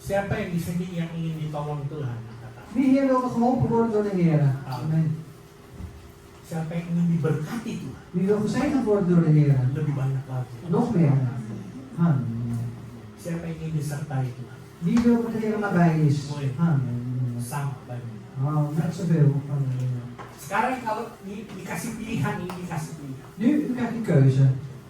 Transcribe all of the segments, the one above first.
Siapa yang di sini yang ingin ditolong Tuhan? Wie hier wilde geholpen worden door de Heer? Amen. Siapa yang ingin diberkati Tuhan? Wie wil gezegend worden door de Heer? Lebih banyak lagi. Nog meer. Amen. Siapa yang ingin disertai Tuhan? Wie wil dat de Heer nabij is? Amen. Sama banyak. Oh, net zoveel. Amen. Sekarang kalau dikasih pilihan, ini dikasih pilihan. Nu, u krijgt die keuze.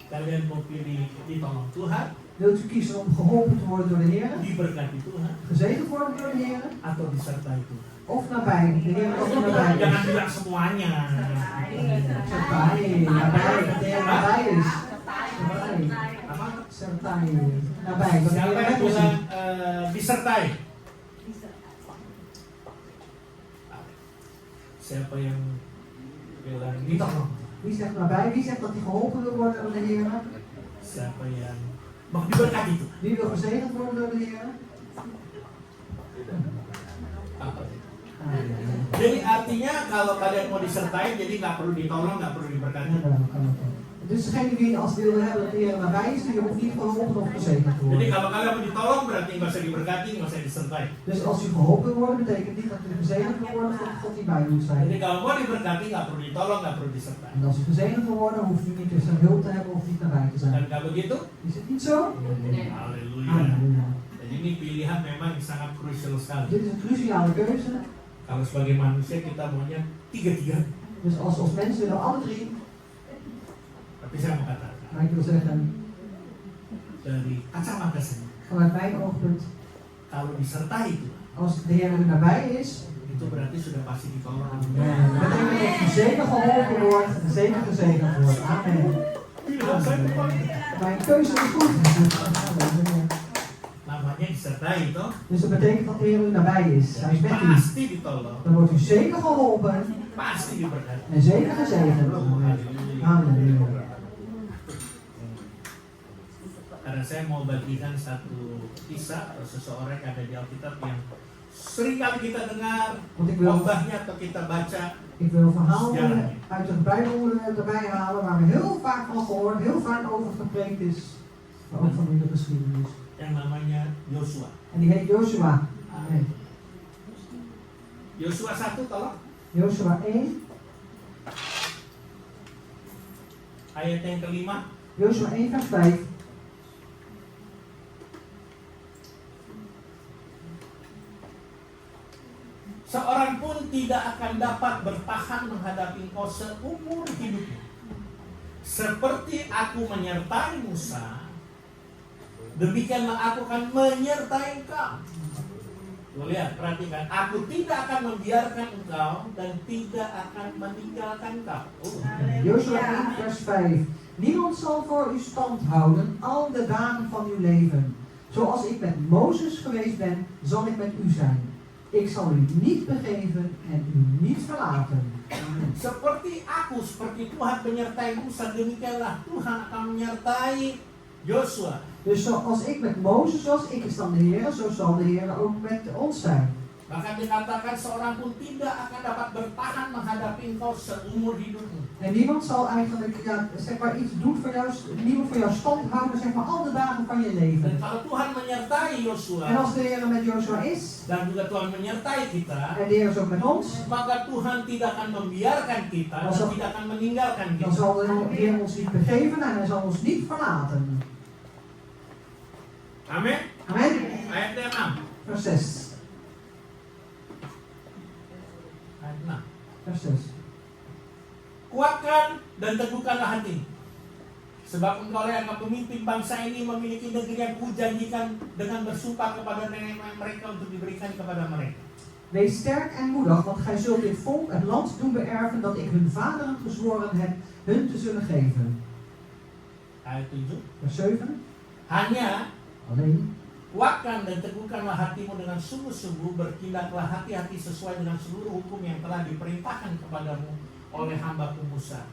Kalian mau pilih ditolong Tuhan, Wilt u kiezen om geholpen te worden door de Heer? diberkati Tuhan, Gezegend worden door de Heer? atau disertai Tuhan? Of nabij? De Heer ook nabij Jangan is. bilang semuanya. Sertai, nabij. Dat de Heer nabij is. Sertai. Apa? Sertai. Nabij. Dat de Siapa Heer yang met ons bilang is. disertai? Siapa yang bilang ditolong? Wie zegt nabij? Wie zegt dat hij geholpen wil worden door de Heer? Siapa yang mau diberkati itu? Wie wil gezegend worden door de Heer? Apa? Jadi artinya kalau kalian mau disertai, jadi nggak perlu ditolong, nggak perlu diberkati. Dus degene die als wil hebben dat de Heer nabij is, die hoeft niet geholpen of gezegend te Jadi worden. kalau kalian mau ditolong berarti nggak usah diberkati, nggak usah disertai. Dus als u geholpen wil worden, betekent niet dat u gezegend wil worden of dat God die bij u moet Jadi zijn. kalau mau diberkati nggak perlu ditolong, nggak perlu disertai. En als u gezegend wil worden, hoeft u niet dus zijn hulp te hebben of niet nabij te Dan zijn. kalau begitu, Is het niet zo? haleluya. Halleluja. Jadi ini pilihan memang sangat krusial sekali. Dit is een cruciale keuze. Kalau sebagai manusia kita maunya tiga-tiga. Dus als mensen willen alle drie, Tapi saya mau katakan maar ik wil zeggen, dari kacamata saya, vanuit mijn oogpunt, kalau disertai itu, als de Heer er nabij is, itu berarti sudah pasti ditolong. dat betekent dat u zeker geholpen wordt en zeker gezegend wordt. Amen. Pilihan saya tepat. Mijn keuze is goed. Halleluja. Namanya disertai itu, Dus dat betekent dat de Heer er nabij is. Hij is met u. pasti ditolong, Dan wordt u zeker geholpen pasti diberkati. en zeker gezegend. Halleluja. Karena saya mau bagikan satu kisah atau seseorang yang ada di Alkitab yang sering kali kita dengar Want ik wil, khotbahnya atau kita baca. ik wil verhalen uit de Bijbel erbij halen waar we heel vaak van gehoord, heel vaak over gepreekt is. Maar ook van in de geschiedenis. Yang namanya Yosua. En die heet Joshua. Amen. Yosua 1 tolong. Joshua 1. Ayat yang kelima. Joshua 1 vers 5. Seorang pun tidak akan dapat bertahan menghadapi engkau seumur hidupnya. Seperti aku menyertai Musa, demikianlah aku akan menyertai engkau. Lihat, perhatikan. Aku tidak akan membiarkan engkau dan tidak akan meninggalkan engkau. Joshua 1 vers 5. Niemand zal voor u stand houden al de dagen van uw leven. Zoals ik met Mozes geweest ben, zal ik met u zijn. Ik zal u niet begeven en u niet verlaten. Seperti Tuhan menyertai Musa, demikianlah Tuhan akan menyertai Yosua. Dus zoals ik met Mozes was, ik is dan de Heer, zo zal de Heer ook met ons zijn. Bahkan dikatakan seorang pun tidak akan dapat bertahan menghadapi engkau seumur hidupmu. En niemand zal eigenlijk zeg maar iets doen voor jou, niemand voor jou stand houden, zeg maar al de dagen van je Dan leven. kalau Tuhan menyertai Yosua, En als de Heer met Joshua is, dan juga Tuhan menyertai kita, en de Heer is ook met ons, maka Tuhan tidak akan membiarkan kita dan tidak akan meninggalkan dan kita. zal de Heer ons niet begeven en hij zal ons niet verlaten. Amin. Amen. Ayat 6. Vers 6. Ayat 6. Vers 6. Kuatkan dan teguhkanlah hati. Sebab engkau yang akan memimpin bangsa ini memiliki negeri yang kujanjikan dengan bersumpah kepada nenek moyang mereka untuk diberikan kepada mereka. Wees sterk en moedig, want gij zult dit volk het land doen beërven dat ik hun vaderen gezworen heb hun te zullen geven. Ayat 7. Vers 7. Hanya Alleen. kuatkan dan teguhkanlah hatimu dengan sungguh-sungguh, bertindaklah hati-hati sesuai dengan seluruh hukum yang telah diperintahkan kepadamu oleh hambaku Musa.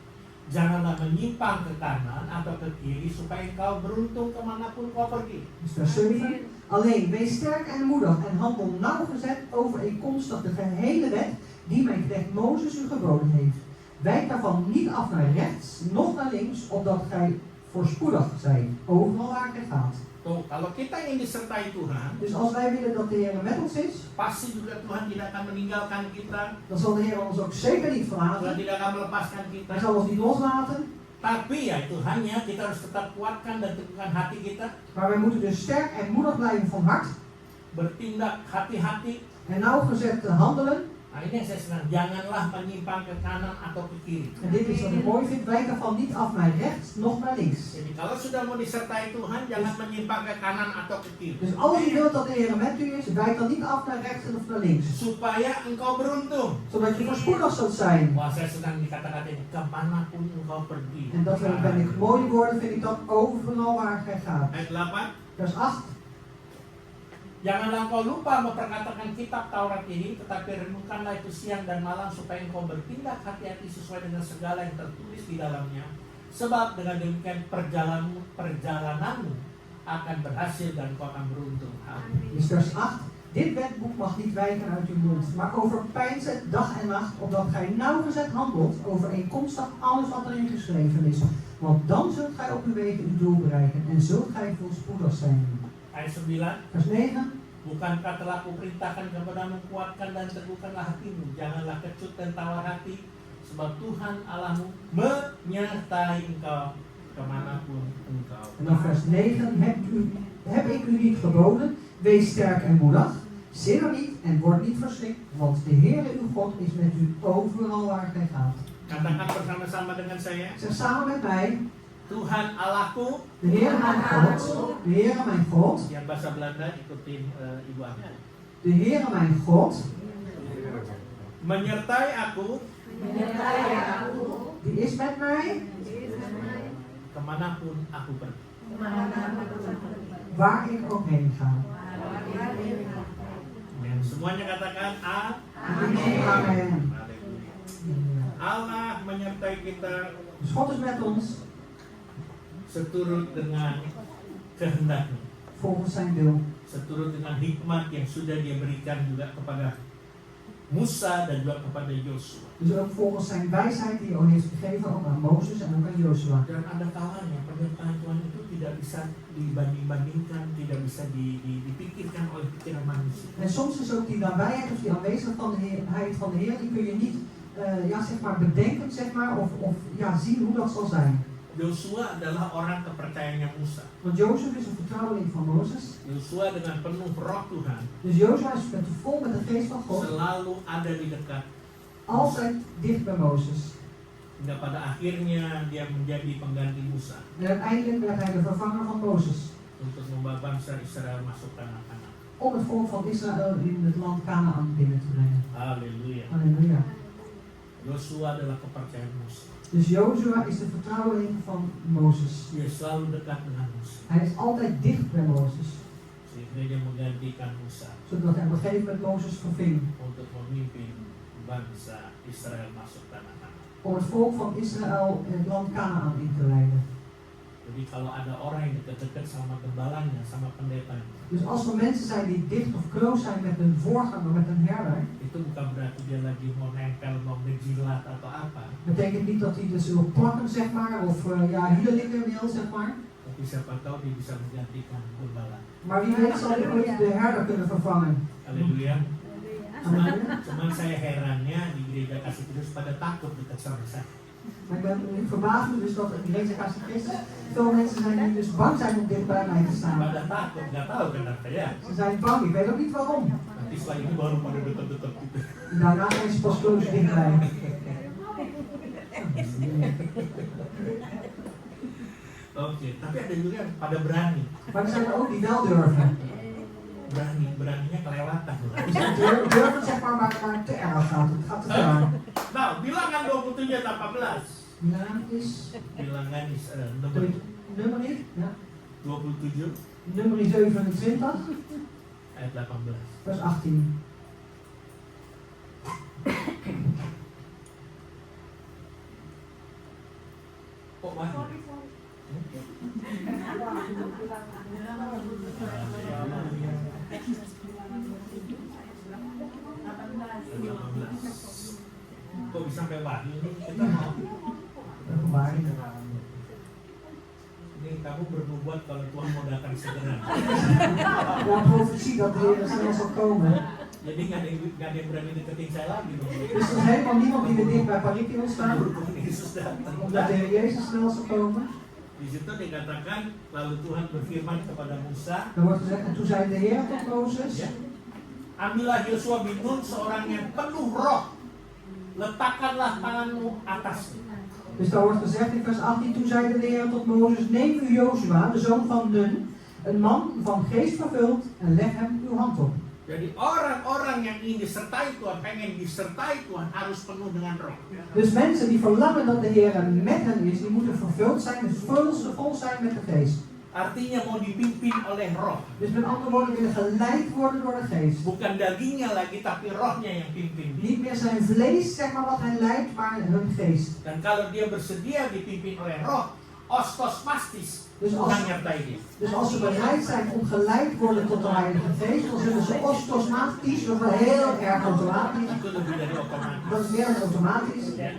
Janganlah menyimpang ke kanan atau ke kiri supaya engkau beruntung kemanapun kau pergi. Vers 7. Alleen, wees sterk en moedig en handel nauwgezet overeenkomstig de gehele wet die mijn knecht Mozes u geboden heeft. Wijk daarvan niet af naar rechts, noch naar links, opdat gij voorspoedig zijt, overal waar gij gaat. Tuh, kalau kita ingin disertai Tuhan, Dus als wij willen dat de Heer met ons is, pasti juga Tuhan tidak akan meninggalkan kita, dan zal de Heer ons ook zeker niet Tuhan verlaten. tidak akan melepaskan kita. Hij zal ons niet loslaten. Tapi ya itu hanya kita harus tetap kuatkan dan teguhkan hati kita, Maar wij moeten dus sterk en moedig blijven van hart. bertindak hati-hati. En nauwgezet handelen. Nah ini yang saya senang, janganlah menyimpang ke kanan atau ke kiri. En dit is wat ik mooi vind. Wij van niet af naar rechts, noch naar links. Jadi kalau sudah mau disertai Tuhan, jangan menyimpang ke kanan atau ke kiri. Dus als u wilt dat de Heer met u is, wijk dan niet af naar rechts of naar links. Supaya engkau beruntung. Zodat je voorspoedig zult zijn. Wah, saya senang dikata-kata ini, kemanapun engkau pergi. En dat ben ik mooie woorden, vind ik dat overal waar gij gaat. Ayat 8. Vers 8. Janganlah engkau lupa memperkatakan kitab Taurat ini, tetapi renungkanlah itu siang dan malam supaya engkau bertindak hati-hati sesuai dengan segala yang tertulis di dalamnya. Sebab dengan demikian perjalananmu akan berhasil dan engkau akan beruntung. Amin. Dus vers 8. Dit wetboek mag niet wijken uit uw mond, maar overpeinz het dag en nacht, opdat gij nauwgezet handelt, overeenkomstig alles wat erin geschreven is. Want dan zult gij op uw wegen uw doel bereiken en zult gij voorspoedig zijn. Ayat 9. Vers 9. Bukankah telah kuperintahkan kepadamu, kuatkan dan teguhkanlah hatimu, janganlah kecut dan tawar hati, sebab Tuhan Allahmu menyertai engkau kemanapun engkau. En dan vers 9. Heb ik u niet geboden, wees sterk en moedig, sidder niet en word niet verschrikt, want de Heere uw God is met u overal waar gij gaat. Katakan bersama-sama dengan saya. Zeg samen met mij, Tuhan Allahku, de Heere mijn God, de Heere mijn God, yang bahasa Belanda ikutin Ibu Ana. de Heere mijn God, menyertai aku die is met mij, kemanapun aku pergi. waar ik ook heen ga. Dan semuanya katakan Amen. Haleluya. Allah menyertai kita Dus God is met ons, seturut dengan kehendaknya, volgens zijn wil. seturut dengan hikmat yang sudah Dia berikan juga kepada Musa dan juga kepada Yosua. Dus ook volgens zijn wijsheid die hij al heeft gegeven, ook aan Mozes en ook aan Joshua. Dan ada kalanya penyertaan Tuhan itu tidak bisa dibanding-bandingkan, tidak bisa dipikirkan oleh pikiran manusia. En soms is ook die nabijheid of die aanwezigheid van de Heer, die kun je niet zeg maar bedenken, zeg maar, of zien hoe dat zal zijn. Yosua adalah orang kepercayaannya Musa. Want Jozef is een vertrouweling van Mozes. Yosua dengan penuh roh Tuhan Dus Jozef is vol met de geest van God. selalu ada di dekat, Altijd dicht bij Mozes. hingga pada akhirnya dia menjadi pengganti Musa En uiteindelijk werd hij de vervanger van Mozes. untuk membawa bangsa Israel masuk tanah Kanaan. Om het volk van Israël in het land Kanaan binnen te brengen. Haleluya. Halleluja. Yosua adalah kepercayaan Musa. Dus Jozua is de vertrouweling van Mozes. Dia selalu dekat dengan Musa, Hij is altijd dicht bij Mozes. sehingga dia menggantikan Musa Zodat hij op een gegeven moment Mozes verving. untuk memimpin bangsa Israel masuk tanah Kanaan. Om het volk van Israël in het land Kanaan in te leiden. Jadi kalau ada orang yang dekat-dekat sama gembalanya, sama pendetanya, Dus als er mensen zijn die dicht of close zijn met een voorganger, met een herder, itu bukan berarti dia lagi mau nempel, mau ngejilat atau apa. betekent niet dat hij dus wil plakken, zeg maar, of hielelikken wil, zeg maar. Tapi siapa tahu dia bisa menggantikan gembala. Maar wie weet zal hij ooit de herder kunnen vervangen. Haleluya. Amen. Cuman saya herannya di gereja Kasih Kristus pada takut dekat sama saya. Maar ik verbaas me dus dat in deze Kasih Kristus veel mensen zijn die dus bang zijn om dicht bij mij te staan. Pada takut, nggak tahu kenapa ya. Ze zijn bang, ik weet ook niet waarom. Nanti setelah ini baru pada dekat-dekat gitu. En daarna zijn ze pas close dichtbij. Oke, tapi ada juga yang pada berani. Maar er zijn er ook die wel durven. Beraninya kelewatan. Dus die durven zeg maar te erg gaat. Het gaat te ver. Nah, bilangan 27 ayat 18. Bilangan is Bilangan nummer niet? Ja. 27 Nummer 27, ayat 18. vers 18. Kok banyak? Kok bisa sampai wahyu nih? Kita mau Openbaring. Nih kamu bernubuat kalau Tuhan mau datang segera. Ja, profetie dat de Heer snel zal komen. Jadi nggak ada yang berani deketin saya lagi dong. Dus er is helemaal niemand die weer dicht bij Pariki wil staan. Tuhan Yesus datang. Omdat de Heer Jezus snel zal komen. Di situ dikatakan lalu Tuhan berfirman kepada Musa, Dan wordt gezegd, en toen zei de Heer tot Mozes. ya, ambillah Yosua bin Nun seorang yang penuh roh, letakkanlah tanganmu atasnya. Dus daar wordt gezegd in vers 18, toen zei de Heer tot Mozes, neem u Jozua, de zoon van Nun, een man van geest vervuld, en leg hem uw hand op. Jadi orang-orang yang ingin disertai Tuhan, pengen disertai Tuhan harus penuh dengan roh. Dus mensen die verlangen dat de Heer met hen is, die moeten vervuld zijn, dus vol zijn met de geest. Artinya mau dipimpin oleh roh. Dus met andere woorden willen geleid worden door de geest. Bukan dagingnya lagi, tapi rohnya yang pimpin. Niet meer zijn vlees, zeg maar, wat hen leidt, maar hun geest. Dan kalau dia bersedia dipimpin oleh roh, ostos mastis, Dus Tuhan als, nyertai dia. dus als ze bereid zijn om geleid worden tot de Heilige Geest, dan zullen ze ostosmatisch, dat is wel heel erg automatisch, Itu lebih dari otomatis. dat is meer dan automatisch, Ya.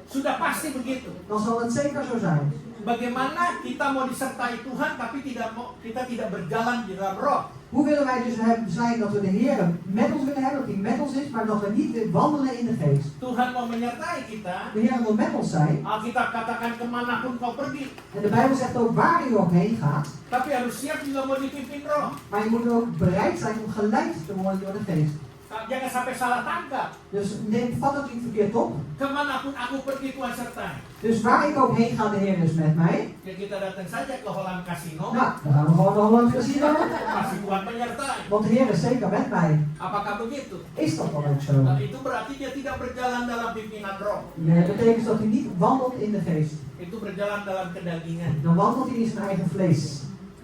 Sudah pasti begitu. dan zal het zeker zo zijn. Bagaimana kita mau disertai Tuhan tapi kita tidak berjalan di dalam roh? Hoe willen wij dus zijn dat we de Heer met ons willen hebben, dat hij met ons is, maar dat we niet wandelen in de geest. Tuhan mau menyertai kita. De Heer wil met ons zijn. Alkitab katakan kemanapun kau pergi. En de Bijbel zegt ook waar u ook heen gaat. Tapi harus siap juga mau dipimpin roh. Maar je moet ook bereid zijn om geleid te worden door de geest. Jangan sampai salah tangkap. Dus vat het niet verkeerd op. Kemanapun aku pergi Tuhan sertai. Dus waar ik ook heen ga, de Heer is met mij. Ya kita datang saja ke Holland Casino. Nou, dan gaan we gewoon naar Holland Casino. Masih Tuhan menyertai. Want de Heer is zeker met mij. Apakah begitu? Is dat dan ook zo? Nah, itu berarti dia tidak berjalan dalam pimpinan roh. Dat betekent dat hij niet wandelt in de geest. Itu berjalan dalam kedagingan. Dan wandelt hij in zijn eigen vlees.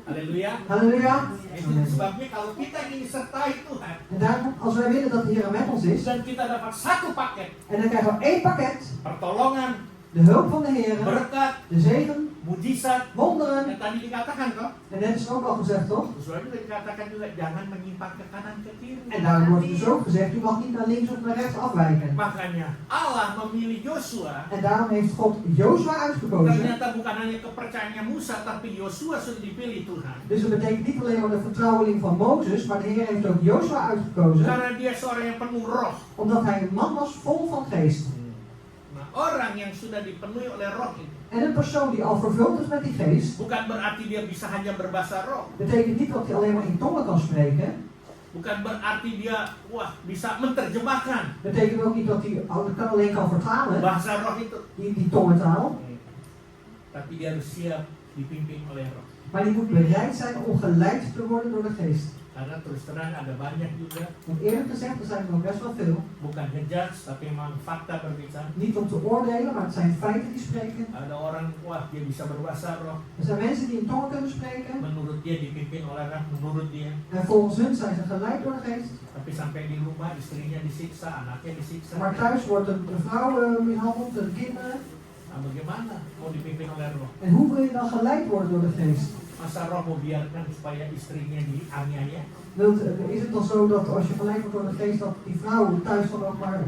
Haleluya. Halleluja. Itu sebabnya kalau kita ingin disertai Tuhan En daarom, als wij willen dat de Heer met ons is, dan kita dapat satu paket en dan krijgen we één pakket, pertolongan, de hulp van de Heer, berkat, de zegen, mujizat. wonderen. Dan tadi dikatakan kok, En net is ook al gezegd, toch? sesuai juga dikatakan juga jangan menyimpang ke kanan ke kiri. En daarom wordt dus ook gezegd, u mag niet naar links of naar rechts afwijken. Makanya Allah memilih Yosua. En daarom heeft God Jozua uitgekozen. Ternyata bukan hanya kepercayaannya Musa, tapi Yosua sudah dipilih Tuhan. Dus dat betekent niet alleen maar de vertrouweling van Mozes, maar de Heer heeft ook Jozua uitgekozen. Karena dia seorang yang penuh roh. Omdat hij een man was vol van geest. Nah, orang yang sudah dipenuhi oleh roh itu En een persoon die al vervuld is met die geest, bukan berarti dia bisa hanya berbahasa roh. betekent niet dat hij alleen maar in tongen kan spreken. Bukan berarti dia bisa menerjemahkan Betekent ook niet dat hij alleen kan vertalen, bahasa roh itu. die tongentaal. Tapi dia harus siap dipimpin oleh roh. Maar die moet bereid zijn om geleid te worden door de geest. Karena terus terang ada banyak juga, Want eerlijk gezegd, er zijn er nog best wel veel. bukan ngejudge tapi memang fakta berbicara. Niet om te oordelen, maar het zijn feiten die spreken. Ada orang dia bisa berbahasa roh. Er zijn mensen die in tongen kunnen spreken. Menurut dia dipimpin oleh roh, menurut dia. En volgens hun zijn ze geleid door de geest. Tapi sampai di rumah istrinya disiksa, anaknya disiksa. Maar thuis wordt de vrouw mishandeld, de kinderen. Nah, bagaimana mau dipimpin oleh roh? En hoe wil je dan geleid worden door de geest? Masa roh mau biarkan supaya istrinya dianiaya? Is het dan zo dat als je geleid wordt door de geest, dat die vrouw thuis dan ook maar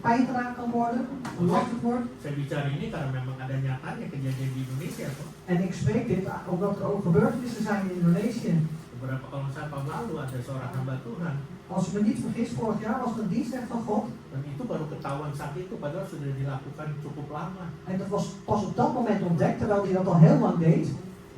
pijn gedaan kan worden, belasterd wordt? Saya bicara ini karena memang ada nyatanya kejadian di Indonesia kok. En ik spreek dit omdat er ook gebeurtenissen zijn in Indonesië. Beberapa tahun lalu ada seorang hamba Tuhan Als ik me niet vergis, vorig jaar was er een dienstrecht van God. dan itu baru ketahuan saat itu padahal sudah dilakukan cukup lama. En dat was pas op dat moment ontdekt, terwijl hij dat al heel lang deed.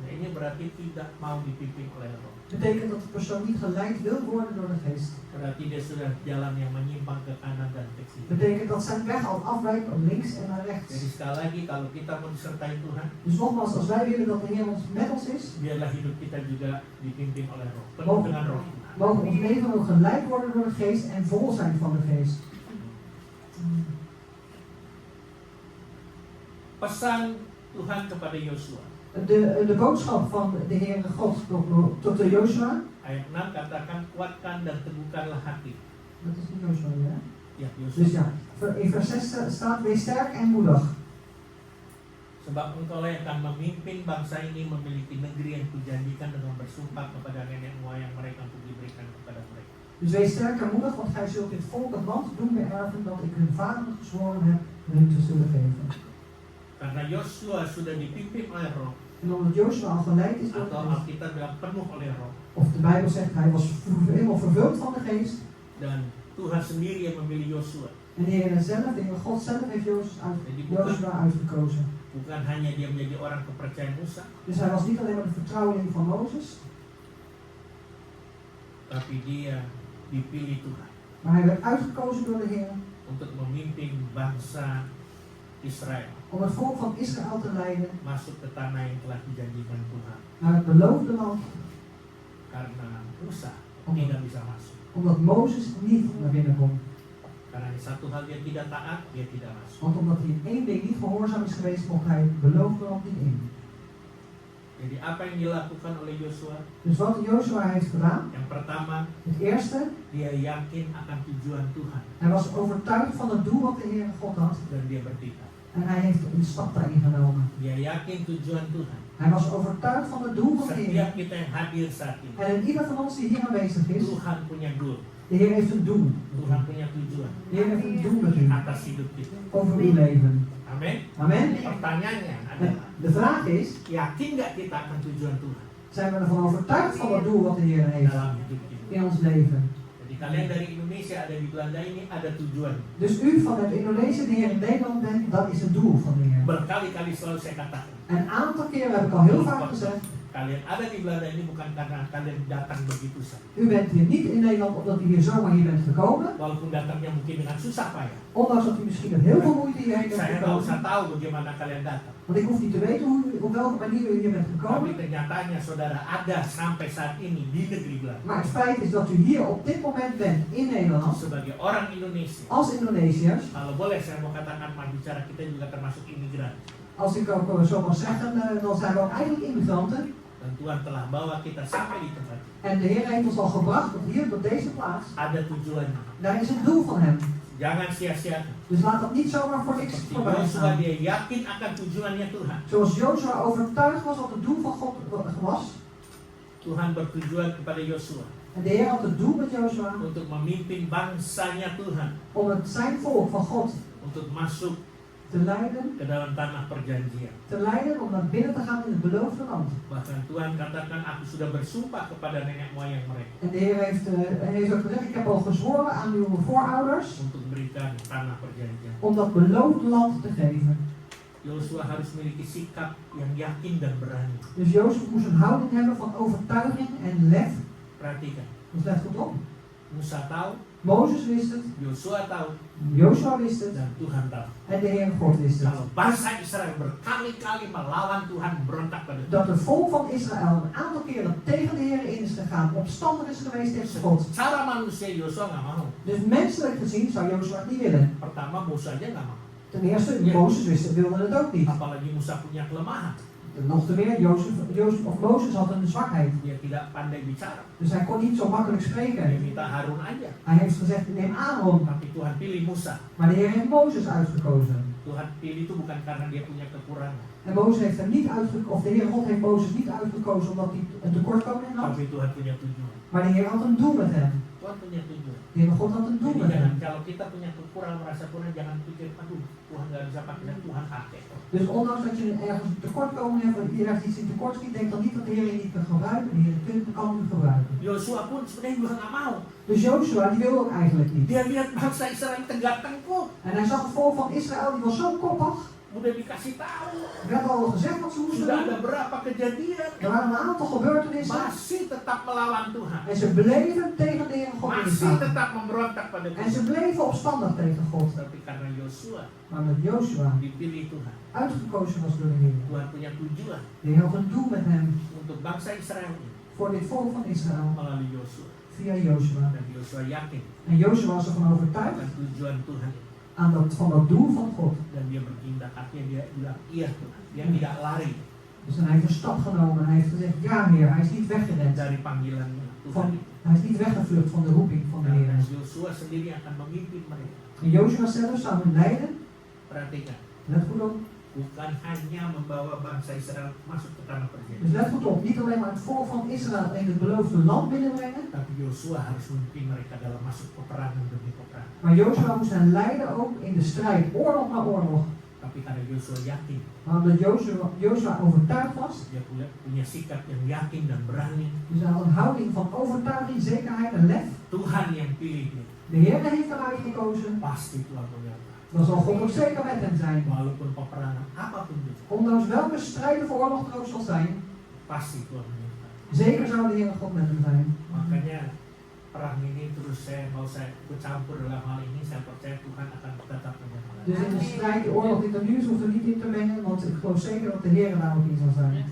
Nah, ini berarti tidak mau dipimpin oleh roh. Betekent dat de persoon niet geleid wil worden door de geest. Berarti dia sudah jalan yang menyimpang ke kanan dan ke kiri. Betekent dat zijn weg al afwijkt naar links en naar rechts. Jadi sekali lagi kalau kita mau disertai Tuhan, Dus nogmaals, als wij willen dat de Heer met ons is, biarlah hidup kita juga dipimpin oleh roh, penuh dengan roh. mogen ons leven ook geleid worden door de geest en vol zijn van de geest. Pesan Tuhan kepada Yosua. De boodschap van de Heere God tot de Jozua. Ayat 6 katakan kuatkan dan teguhkanlah hati. Dat is niet Jozua, ja? Ya, Yosua. Dus ja, in vers 6 staat, wees sterk en moedig. Sebab engkaulah yang akan memimpin bangsa ini memiliki negeri yang kujanjikan dengan bersumpah kepada nenek moyang mereka untuk diberikan kepada mereka. Dus wees sterk en moedig, want gij zult dit volk het land doen beërven dat ik hun vaderen gezworen heb hun te zullen geven. Karena Yosua sudah dipimpin oleh roh, En omdat Jozua al geleid is door de atau geest, Alkitab bilang penuh oleh Roh, of de Bijbel zegt hij was helemaal vervuld van de geest. dan Tuhan sendiri yang memilih Yosua. En de Heer zelf, de Heer God zelf heeft Jozua uitgekozen. Bukan hanya dia menjadi orang kepercayaan Musa, Dus hij was niet alleen maar de vertrouweling van Mozes, tapi dia dipilih Tuhan maar hij werd uitgekozen door de Heer untuk memimpin bangsa Israel om het volk van Israël te leiden masuk ke tanah yang telah dijanjikan Tuhan. naar het beloofde land, Karena Musa Omdat- tidak bisa masuk. omdat Mozes niet naar binnen kon. Karena satu hal dia tidak taat, dia tidak masuk. Want omdat hij in één ding niet gehoorzaam is geweest, mocht hij het beloofde land niet in. Jadi apa yang dilakukan oleh Yosua? Dus wat Jozua heeft gedaan, Yang pertama, het eerste, dia yakin akan tujuan Tuhan hij was overtuigd van het doel wat de Heer God had. dan dia bertekad. En hij heeft een stap daarin genomen. Dia yakin tujuan Tuhan. Hij was overtuigd van het doel van de Heer. Setiap kita yang hadir saat ini, En in ieder van ons die hier aanwezig is, Tuhan punya doel, de Heer heeft een doel. Tuhan punya tujuan De Heer heeft een doel met u, atas hidup kita. over uw leven. Amin. Amen. Pertanyaannya En adalah, de vraag is, yakin nggak kita akan tujuan Tuhan zijn we ervan overtuigd van het doel wat de Heer heeft dalam hidup kita? in ons leven? Jadi kalian dari Indonesia ada di Belanda ini ada tujuan. Dus u vanuit Indonesië die hier in Nederland bent, dat is het doel van de Heer. Berkali-kali selalu saya katakan, En een aantal keren heb ik al heel vaak gezegd, kalian ada di Belanda ini bukan karena kalian datang begitu saja. u bent hier niet in Nederland omdat u hier zomaar hier bent gekomen, Walaupun datangnya mungkin dengan susah payah. ondanks dat u misschien met heel veel moeite hierheen bent Saya nggak usah gekomen. tahu bagaimana kalian datang. Want ik hoef niet te weten op welke manier u hier bent Tapi gekomen. kenyataannya saudara ada sampai saat ini di negeri Belanda. Maar het feit is dat u hier op dit moment bent in Nederland, Sebagai orang Indonesia, als Indonesiërs. kalau boleh saya mau katakan mah bicara kita juga termasuk imigran. Als ik ook zo mag zeggen, dan zijn we ook eigenlijk immigranten. Dan Tuhan telah bawa kita sampai di tempat ini. En de Heer heeft ons al gebracht tot hier, tot deze plaats. Ada tujuannya. Daar is het doel van Hem. Jangan sia-siakan. Dus laat dat niet zomaar voor niks Seperti voorbij Yosua gaan. dia yakin akan tujuannya Tuhan. Zoals Jozua overtuigd was wat het doel van God was. Tuhan bertujuan kepada Yosua En de Heer had het doel met Jozua untuk memimpin bangsanya Tuhan om het zijn volk van God untuk masuk te leiden. ke dalam tanah perjanjian. Te leiden om naar binnen te gaan in het beloofde land. Bahkan Tuhan katakan, aku sudah bersumpah kepada nenek moyang mereka En de Heer heeft ook gezegd, ik heb al gezworen aan uw voorouders untuk berikan tanah perjanjian. om dat beloofde land te geven. Yosua harus memiliki sikap yang yakin dan berani. Dus Jozef moest een houding hebben van overtuiging en lef. Perhatikan, Dus let goed op. Musa tahu, Mozes wist het, Yosua tahu, Jozua wist het dan Tuhan tahu. en de Heer God wist het. Kalau bangsa Israel berkali-kali melawan Tuhan, berontak pada Tuhan. Dat het volk van Israël een aantal keren tegen de Heer in is gegaan, opstandig is geweest tegen God. Secara manusia Yosua nggak mau. Dus menselijk gezien zou Jozua het niet willen. Pertama Musa aja nggak mau. Ten eerste, Ja. Mozes wilde het ook niet. Apalagi Musa punya kelemahan. Nog te meer, Mozes had een zwakheid. Dia tidak pandai bicara. Dus hij kon niet zo makkelijk Dia spreken. minta Harun aja. Hij heeft gezegd, neem Aaron. Tapi Tuhan pilih Musa. Maar de Heer heeft Mozes uitgekozen. Tuhan pilih itu bukan karena dia punya kekurangan. En Mozes heeft hem niet uitgekozen, of de Heer God heeft Mozes niet uitgekozen omdat hij een tekortkoming had. Tapi Tuhan punya tujuan. Maar de Heer had een doel met hem. Tuhan punya tujuan. De Heer God had een doel Jadi met jangan hem. kalau kita punya kekurangan merasa kurang, jangan pikir aduh Tuhan nggak bisa pakai dan Tuhan pakai. Dus ondanks dat je ergens een tekortkoming hebt, of je ergens iets in tekort schiet, denk dan niet dat de Heer je niet kan gebruiken. De Heer kan u gebruiken. Yosua pun sebenarnya juga nggak mau. Dus Jozua, die wil ook eigenlijk niet. Dia lihat bangsa Israel tegak tengkuk, En hij zag het volk van Israël, die was zo koppig. udah dikasih tahu, Er werd al gezegd wat ze moesten sudah doen. ada berapa kejadian, Er waren een aantal gebeurtenissen. masih tetap melawan Tuhan, En ze bleven tegen de Heer God masih instaan. tetap memberontak pada En ze Tuhan. bleven opstandig tegen God. Tapi karena Yosua Maar met Jozua, dipilih Tuhan, uitgekozen was door de Heer. Tuhan punya tujuan De Heer had een doel met hem untuk bangsa Israel ini voor dit volk van Israël melalui Yosua. via Jozua. Dan Yosua yakin En Jozua was ervan overtuigd akan tujuan Tuhan van dat doel van God. dan dia bertindak. Artinya dia bilang iya Tuhan. Dia tidak lari Dus dan hij heeft een stap genomen. Hij heeft gezegd, ja Heer, hij is niet weggerend. dari panggilan Tuhan. Hij is niet weggevlucht van de roeping van de Heer. Dan Yosua sendiri akan memimpin mereka. En Jozua zelf zou hen leiden. Perhatikan, Let goed op. bukan hanya membawa bangsa Israel masuk ke tanah Dus perjanjian, let goed op. Niet alleen maar het volk van Israël in het beloofde land binnenbrengen. tapi Yosua harus memimpin mereka dalam masuk peperangan demi peperangan. Maar Jozua moest hen leiden ook in de strijd. Oorlog na oorlog. Tapi Tapi karena Yosua yakin, Maar omdat Jozua overtuigd was, dia punya sikap yang yakin dan berani. dus hij had een houding van overtuiging, zekerheid en lef. Tuhan yang pilih dia, De Heer heeft hem uitgekozen. pasti Tuhan menyertai. Dan zal God ook zeker met hem zijn. Walaupun peperangan apapun itu, Ondanks welke strijd of oorlog er ook zal zijn, pasti Tuhan menyertai. zeker zou de Heer God met hem zijn. Makanya perang ini terus saya ikut campur dalam hal ini, saya percaya Tuhan akan tetap menyertai. Dus in de strijd, de oorlog die er nu is, hoeft er niet in te mengen, want ik geloof zeker dat de Heer daar ook in zal zijn.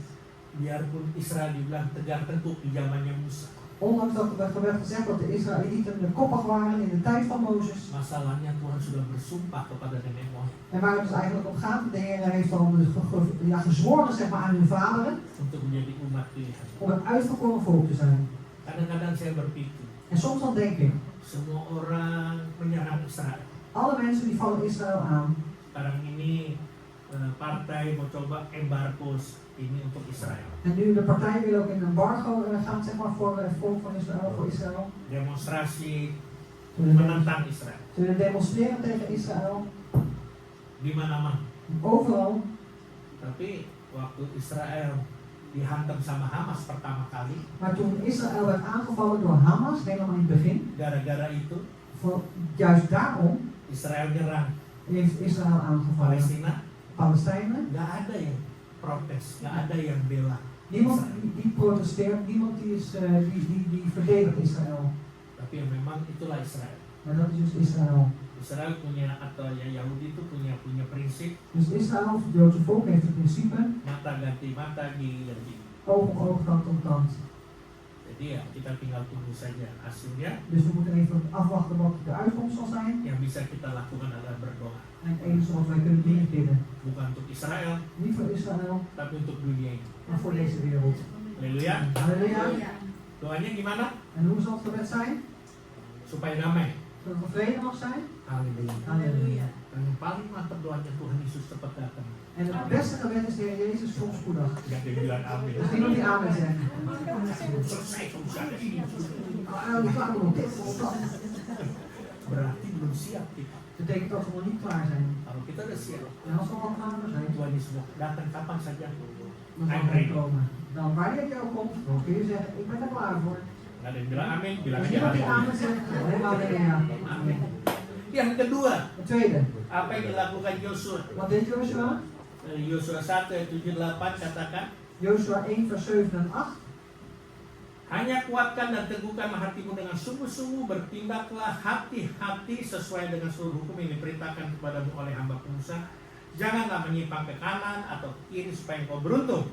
Biarpun Israel dibilang tegar tengkuk di zamannya Musa, Ondanks dat er werd gezegd dat de Israëlieten de koppig waren in de tijd van Mozes. masalahnya Tuhan sudah bersumpah kepada nenek moyang En waar het dus eigenlijk om gaat, de Heer heeft al gezworen zeg maar, aan hun vaderen untuk menjadi umat pilihan. om een uitverkoren volk te zijn. Kadang-kadang saya berpikir, En soms dan denk ik, semua orang menyerang Israel. alle mensen die vallen Israël aan. Sekarang ini partai mau coba embargo's ini untuk Israel. En nu de partij wil ook in een embargo gaan zeg maar, voor het volk van Israël, voor Israël. Demonstrasi Zullen menentang Israel zullen demonstreren tegen Israël, di mana-mana. overal. Tapi waktu Israel dihantam sama Hamas pertama kali, Maar toen Israël werd aangevallen door Hamas, helemaal in het begin, gara-gara itu juist daarom Israel nyerang heeft Israël aangevallen. Palestina. Palestijnen. Nggak ada yang protes, nggak ada yang bela. Niemand die protesteert, niemand die verdedigt Israël. Tapi ya memang itulah Israel. Maar dat is dus Israël. Israel punya, atau ya Yahudi itu punya prinsip Dus Israël, het Joodse volk, heeft het principe mata ganti mata, gigi ganti. oog om oog, tand om tand. Jadi ya kita tinggal tunggu saja hasilnya. Dus we moeten even afwachten wat de uitkomst zal zijn. Yang bisa kita lakukan adalah berdoa, En het enige wat wij kunnen doen is bidden. bukan untuk Israel, Niet voor Israël, tapi untuk dunia ini. maar voor deze wereld. Haleluya. Halleluja. Doanya gimana? En hoe zal het gebed zijn? Supaya damai. Dat er vrede mag zijn? Haleluya. Halleluja. Dan yang paling mantap doanya Tuhan Yesus cepat datang. En het beste gebed is de Heer Jezus komt spoedig. Gak ada yang bilang amin. Dus niemand die amen zegt. Selesai urusannya ini. Oh, die klaar nog dit of dat. Berarti belum siap kita. Betekent dat we nog niet klaar zijn. Kalau kita udah siap, En als we al klaar zijn, Tuhan Yesus mau datang kapan saja. dan zal hij komen. Dan wanneer jij ook komt, dan kun je zeggen, ik ben er klaar voor. Gak ada yang bilang amin, bilang Als aja niemand die amin. amen zegt, alleen maar halleluja. Amin. Yang kedua, Het tweede, apa yang dilakukan Yosua? wat deed Joshua? Yosua 1 ayat 7 8 katakan, Joshua 1 vers 7 en 8. hanya kuatkan dan teguhkanlah hatimu dengan sungguh-sungguh, bertindaklah hati-hati sesuai dengan seluruh hukum yang diperintahkan kepadamu oleh hamba Musa. Janganlah menyimpang ke kanan atau ke kiri supaya engkau beruntung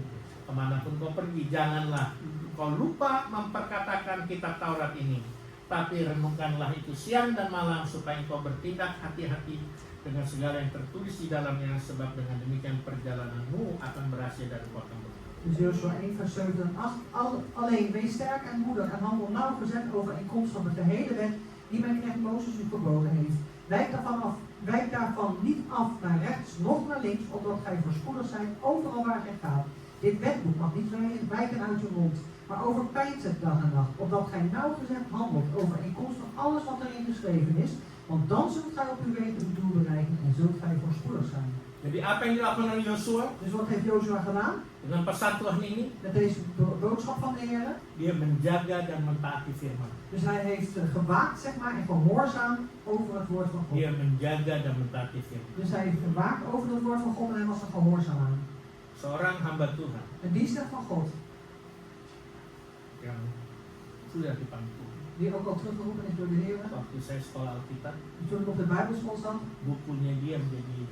kemanapun kau pergi. Janganlah kau lupa memperkatakan kitab Taurat ini, tapi renungkanlah itu siang dan malam supaya engkau bertindak hati-hati dengan segala yang tertulis di dalamnya, sebab dengan demikian perjalananmu akan berhasil dan engkau akan beruntung. Dus Joshua 1 vers 7 en 8. Alleen wees sterk en moedig en handel nauwgezet overeenkomstig met de hele wet die mijn knecht Mozes u geboden heeft. Wijk daarvan niet af naar rechts, noch naar links, opdat gij voorspoedig zijt overal waar gij gaat. Dit wetboek mag niet wijken uit uw mond, maar overpeinst het dag en nacht, opdat gij nauwgezet handelt overeenkomstig alles wat erin geschreven is. Want dan zult gij op uw wegen uw doel bereiken en zult gij voorspoedig zijn. Jadi apa yang dilakukan oleh Yosua Dus wat heeft Joshua gedaan? dengan pesan Tuhan ini? Met deze boodschap van de Heer. Dia menjaga dan mentaati firman. Dus hij heeft gewaakt, zeg maar, en gehoorzaam over het woord van God. Dia menjaga dan mentaati firman. Dus hij heeft gewaakt over het woord van God en hij was er gehoorzaam aan. Seorang hamba Tuhan Een dienstknecht van God, yang sudah dipanggil Tuhan. die ook al teruggeroepen is door de Heer. Waktu saya sekolah Alkitab, Toen ik op de Bijbelschool zat, bukunya dia menjadi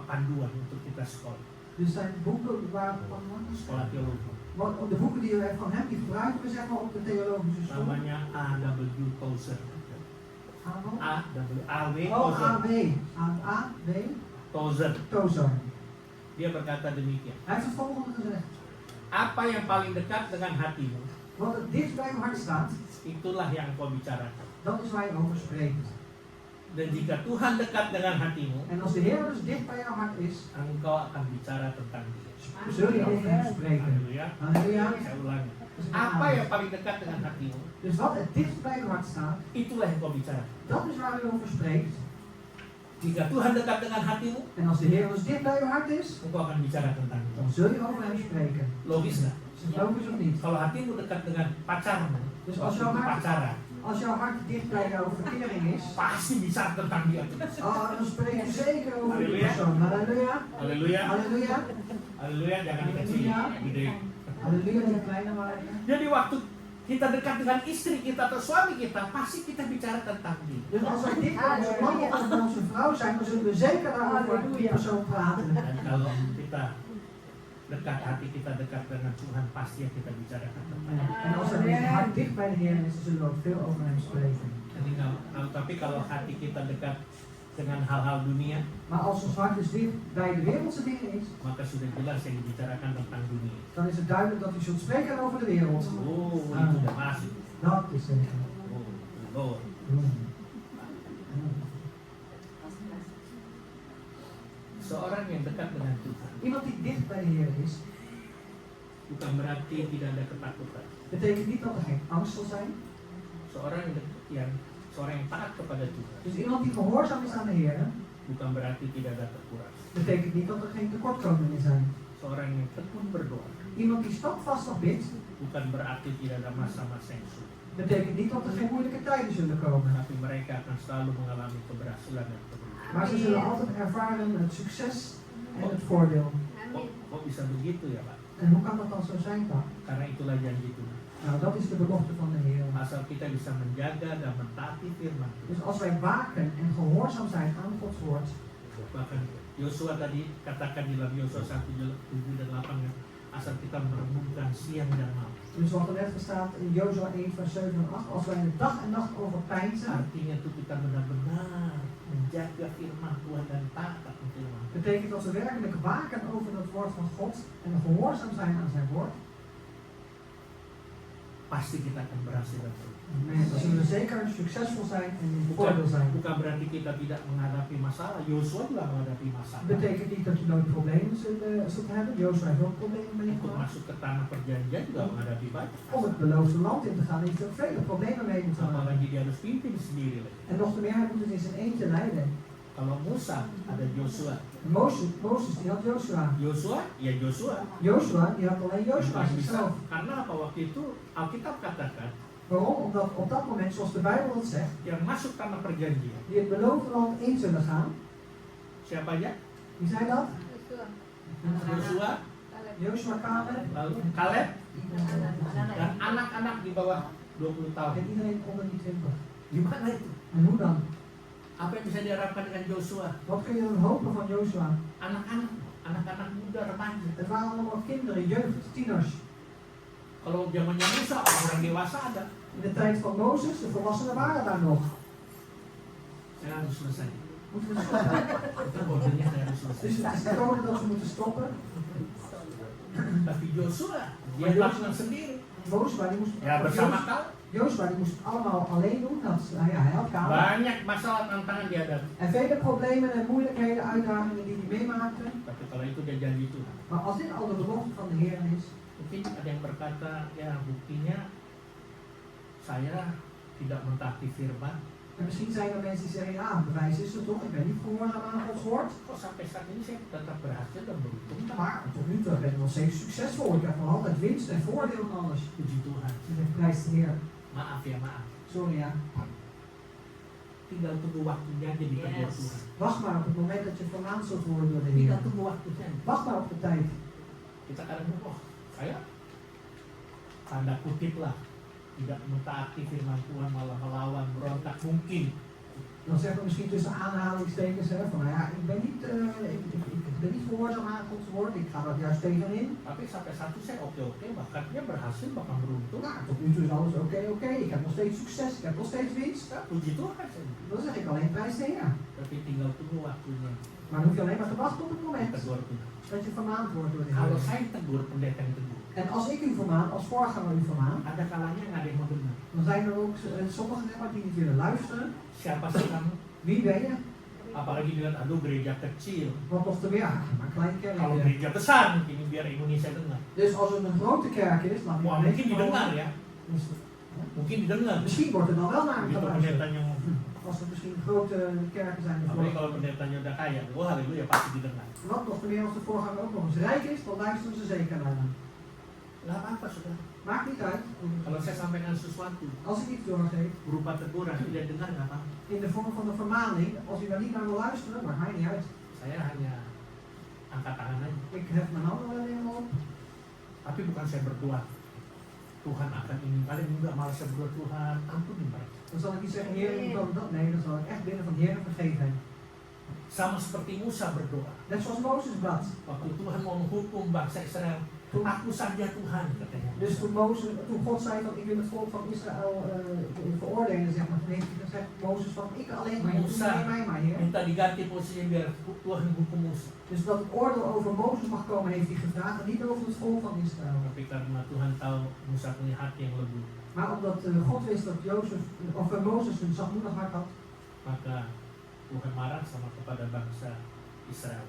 panduan untuk kita sekolah. dus zijn boeken waren Sekolah teologi. de boeken die we hebben van hem, die gebruiken we zeg maar op de theologische school. Namanya A.W. Tozer. A.W. Oh, Tozer. A.W. Tozer. Tozer. Dia berkata demikian. Hij heeft het volgende gezegd. Apa yang paling dekat dengan hatimu, Wat het dichtst bij uw hart staat, itulah yang kau bicarakan. dat is waar je over spreekt. Dan jika Tuhan dekat dengan hatimu, En als de Heer dus dicht bij jouw hart is, engkau akan bicara tentang dia. zul je over hem spreken. Haleluya. Halleluja. Saya ulangi. Apa yang paling dekat dengan hatimu, Dus wat het dichtst bij uw hart staat, itulah yang kau bicarakan. dat is waar u over spreekt. Jika Tuhan dekat dengan hatimu, En als de Heer dus dicht bij uw hart is, engkau akan bicara tentang itu. dan zul je over hem spreken. Logis nggak? Is het logisch of niet? Kalau hatimu dekat dengan pacarmu, Dus waktu pacaran, als jouw hart dicht bij jouw verkering is, pasti bicara tentang dia. dan spreek je zeker over die Halleluja. persoon. Halleluja. Haleluya, Halleluja. haleluya, jangan dikecil, gede. Halleluja, die kleine maken. Jadi waktu kita dekat dengan istri kita atau suami kita, pasti kita bicara tentang dia. Dus als wij dicht bij onze man of bij onze vrouw zijn, dan zullen we zeker daarover die persoon praten. Dan kalau kita dekat, hati kita dekat dengan Tuhan, pasti yang kita bicarakan tentang dia. En als het hart dicht bij de Heer is, dan zullen we ook veel over hem spreken. Jadi tapi kalau hati kita dekat dengan hal-hal dunia, Maar als ons hart dus dicht bij de wereldse dingen is, maka sudah jelas yang dibicarakan tentang dunia. dan is het duidelijk dat u zult spreken over de wereld. Oh, itu udah masuk. Dat is zeker. Oh, Lord. Seorang yang dekat dengan Tuhan Iemand die dicht bij de Heer is, bukan berarti tidak ada ketakutan. betekent niet dat er geen angst zal zijn. Seorang yang taat kepada Tuhan Dus iemand die gehoorzaam is aan de Heer, bukan berarti tidak ada terkuras. betekent niet dat er geen tekortkomingen zijn. Seorang yang tekun berdoa Iemand die standvastig bidt, bukan berarti tidak ada masa-masa yang sulit. betekent niet dat er geen moeilijke tijden zullen komen. Tapi mereka akan selalu mengalami keberhasilan dan keberuntungan. Maar ze zullen altijd ervaren het succes en het voordeel. Kok bisa begitu ya Pak? En hoe kan dat dan zo zijn, Pak? Karena itulah janji Tuhan. Nou, dat is de belofte van de Heer. Asal kita bisa menjaga dan mentaati firman Tuhan. Dus als wij waken en gehoorzaam zijn aan Gods woord, Bahkan Yosua tadi katakan di dalam Yosua 1:7 dan 8 ya, asal kita merenungkan siang dan malam. dus wat er net staat in Jozua 1 vers 7 en 8, als wij de dag en nacht over peinzen, Artinya itu kita benar-benar menjaga firman Tuhan dan taat akan firman Tuhan. betekent dat we werkelijk waken over het woord van God en gehoorzaam zijn aan zijn woord, Pasti kita akan berhasil dan beruntung. dan zullen we zeker succesvol zijn en in voordeel zijn. Bukan berarti kita tidak menghadapi masalah. Yosua juga menghadapi masalah. Betekent niet dat je nooit problemen zult hebben. Jozua heeft ook problemen Untuk meegemaakt. masuk ke tanah perjanjian juga menghadapi banyak. Om het beloofde land in te gaan, heeft hij ook vele problemen mee moeten maken. Apalagi dia harus pimpin sendiri lagi. En nog te meer, hij moet het in zijn eentje leiden. Kalau Musa ada Yosua. Mozes die had Jozua. Yosua, ya Yosua. Jozua die had alleen Jozua Bukan bisa. zichzelf. Karena apa waktu itu Alkitab katakan Waarom? Omdat op dat moment, zoals de Bijbel het zegt, yang masuk tanah perjanjian. die het beloofde land in zullen gaan. Siapa aja? Wie zei dat? Yosua, Jozua, Caleb lalu Kaleb dan anak-anak di bawah 20 tahun. en iedereen onder die 20. Gimana itu? En hoe dan? Apa yang bisa diharapkan dengan Yosua? Wat kun je dan hopen van Jozua? Anak-anak muda remaja. Het waren allemaal kinderen, jeugd, tieners. Kalau zamannya Musa orang dewasa ada. In de tijd van Mozes, de volwassenen waren daar nog. Saya harus selesai. Moeten we stoppen? Itu kodenya saya harus Dus selesai. het is de code dat we moeten stoppen. Tapi Yosua dia lakukan sendiri. Jozua die moest, Ya bersama kau. Jozua die moest het allemaal alleen doen. Hij had Caleb. Banyak masalah tantangan dihadapi. En vele problemen en moeilijkheden, uitdagingen die hij meemaakte. Tapi kalau itu dia janji Tuhan. Maar als dit al de belofte van de Heer is, Mungkin ada yang berkata, ya buktinya saya tidak mentaati firman. en misschien zijn er mensen die zeggen, ja, bewijs is er toch, ik ben niet gehoorzaam aan Gods woord. Kok sampai saat ini saya tetap berhasil dan beruntung. Maar tot nu toe ben ik nog steeds succesvol. Ik heb nog altijd winst en voordeel en alles. Puji Tuhan. Dus ik prijs de Heer. Maaf ya maaf. Sorry ja. Tinggal tunggu waktunya aja ditegur Tuhan. Wacht maar op het moment dat je vermaand zult worden door de Heer. Tinggal tunggu waktunya. Wacht maar op de tijd. Kita kadang oh saya tanda kutip lah tidak mentaati firman Tuhan, malah melawan, berontak mungkin. Dan zeggen we misschien tussen aanhalingstekens, hè, van nou ja, ik ben niet gehoorzaam aan Gods woord, ik ga dat juist tegenin. Tapi sampai satu saya oke, bahkan dia berhasil, bahkan beruntung. Nou, tot nu toe is alles oké, ik heb nog steeds succes, ik heb nog steeds winst. Ya, puji Tuhan saya. Dan zeg ik alleen prijs de Heer. Tapi tinggal tunggu waktunya. Maar dan hoef je alleen maar te wachten op het moment Tegur Tuhan. dat je vermaand wordt door de Kalau Heer. saya tegur, pendeta yang tegur, En als ik u vermaan, als voorganger u vermaan, ada kalanya nggak ada yang mau dengar. dan zijn er ook sommigen die niet willen luisteren. Siapa sih kamu? Wie ben je? Apalagi dengan aduh gereja kecil. Wat nog te meer, maar klein Kalau kerkje. gereja besar mungkin biar Indonesia dengar. Dus als het een grote kerk is, dan Wah, mungkin didengar ya. dus Mungkin didengar. misschien wordt er dan wel naar hem Begitu geluisterd. pendetanya ngomong, Als er misschien grote kerken zijn. Apalagi kalau pendetanya udah kaya, oh haleluya pasti didengar. Wat nog meer als de voorganger ook nog eens rijk is, dan luisteren ze zeker naar hem. Lah apa saudara? Maakt niet uit. Kalau saya sampaikan sesuatu Als ik iets doorgeef, berupa teguran, tidak dengar nggak apa? in de vorm van een vermaning, als u daar niet naar wil luisteren, maakt mij niet uit. Saya hanya angkat tangan aja. Ik hef mijn handen wel helemaal op. Tapi bukan saya berdoa Tuhan akan ini, paling enggak malah saya berdoa Tuhan ampuni mereka. Dan zal ik niet zeggen, Heer, ik kan dat. Nee, dan zal ik echt bidden van Heer, vergeef hen. Sama seperti Musa berdoa. Net zoals Mozes bad. Waktu Tuhan mau menghukum bangsa Israel, aku saja Tuhan katanya. Dus toen God zei van ik wil het volk van Israël veroordelen, zeg maar, toen heeft hij gezegd Mozes van ik alleen maar, neem mij maar, Heer. Minta diganti posisinya biar Tuhan hukum Musa. Dus dat het oordeel over Mozes mag komen, heeft hij gevraagd en niet over het volk van Israël. Tapi karena Tuhan tahu Musa punya hati yang lembut, Maar omdat God wist dat Mozes een zachtmoedig hart had, maka Tuhan marah sama kepada bangsa Israel.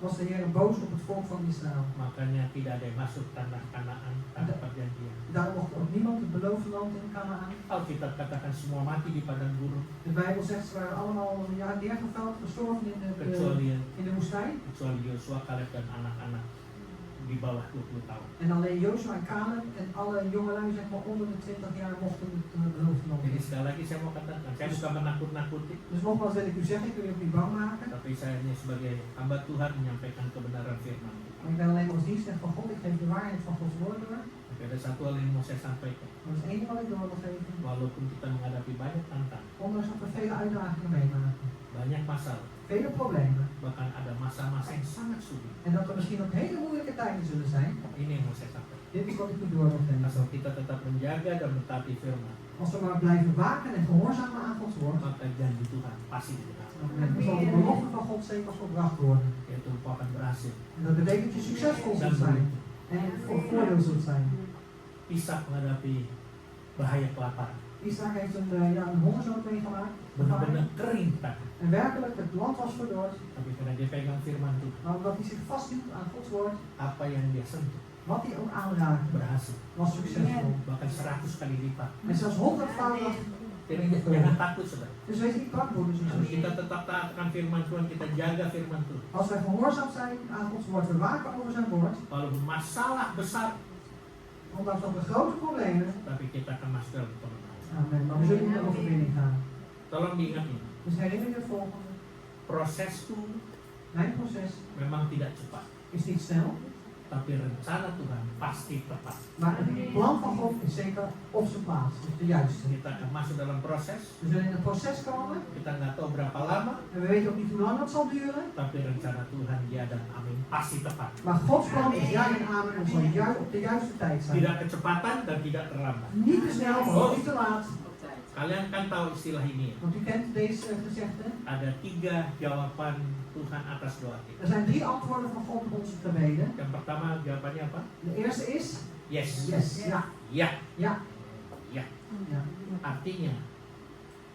was de Heer boos op het volk van Israël. Makanya tidak ada yang masuk tanah Kanaan, tanah perjanjian. Daarom mocht ook niemand het beloofde land in Kanaan. Alkitab katakan semua mati di padang gurun, De Bijbel zegt ze waren allemaal neergeveld, gestorven in de woestijn. kecuali Yosua, Kaleb dan anak-anak di bawah 20 tahun. En alleen Jozua en Caleb en alle jongelui zeg maar onder de 20 jaar mochten het beloofde land Jadi in. sekali lagi saya mau katakan, saya bukan menakut-nakuti, Dus nogmaals wil ik u zeggen, ik wil u ook niet bang maken. tapi saya hanya sebagai hamba Tuhan menyampaikan kebenaran firman. Maar ik ben alleen als dienstknecht van God, ik geef de waarheid van Gods woord door. Tapi ada satu hal yang mau saya sampaikan. Dat is één ding wat ik door wil geven. Walaupun kita menghadapi banyak tantangan, Ondanks dat we vele uitdagingen meemaken, banyak masalah, vele problemen, bahkan ada masa-masa yang sangat sulit. en dat er misschien ook hele moeilijke tijden zullen zijn, Ini yang mau saya sampaikan. dit is wat ik u door wil geven. Asal kita tetap menjaga dan mentaati firman, Als we maar blijven waken en gehoorzamen aan Gods woord, maka janji Tuhan pasti digenapi. dan zal de belofte van God zeker volbracht worden. Yaitu engkau akan berhasil. En dat betekent dat je succesvol Dan zult zijn beruntung. en voor voordeel zult zijn. Ishak menghadapi bahaya kelaparan. Isaac heeft een hongersnood meegemaakt. Benar-benar kering tangan. En werkelijk, het land was verdord. Tapi karena dia pegang firman Tuhan, Maar omdat hij zich vasthield aan Gods woord, apa yang dia sentuh wat hij ook aanraakte, berhasil. was succesvol. Bahkan 100 kali lipat. En zelfs 100-voudig. Jadi jangan takut saudara. Dus wees niet bang voor de Kalau succes. kita tetap taatkan firman Tuhan, kita jaga firman Tuhan. Als wij gehoorzaam zijn aan Gods woord, we waken over zijn woord, Walaupun masalah besar, ondanks dat we grote problemen, tapi kita akan masuk dalam kemenangan. amen, maar we zullen in de overwinning gaan. Tolong diingat ini, Dus herinner je het volgende. prosesku Mijn proces memang tidak cepat, is niet snel, tapi rencana Tuhan pasti tepat. maar het plan van God is zeker op zijn plaats, dus de juiste. Kita akan masuk dalam proses, We zullen in een proces komen kita nggak tahu berapa lama, en we weten ook niet hoe lang dat zal duren, tapi rencana Tuhan ya dan amin pasti tepat. maar Gods plan is ja en amen en zal juist op de juiste tijd zijn. Tidak kecepatan dan tidak terlambat. Niet te snel, maar ook niet te laat. Kalian kan tahu istilah ini ya. Want u kent deze gezegde. Ada 3 jawaban Tuhan atas doa kita. Er zijn 3 antwoorden van God op onze gebeden. Yang pertama jawabannya apa? De eerste is Yes. yes, ja, Ya. ja, Ya. ja. Artinya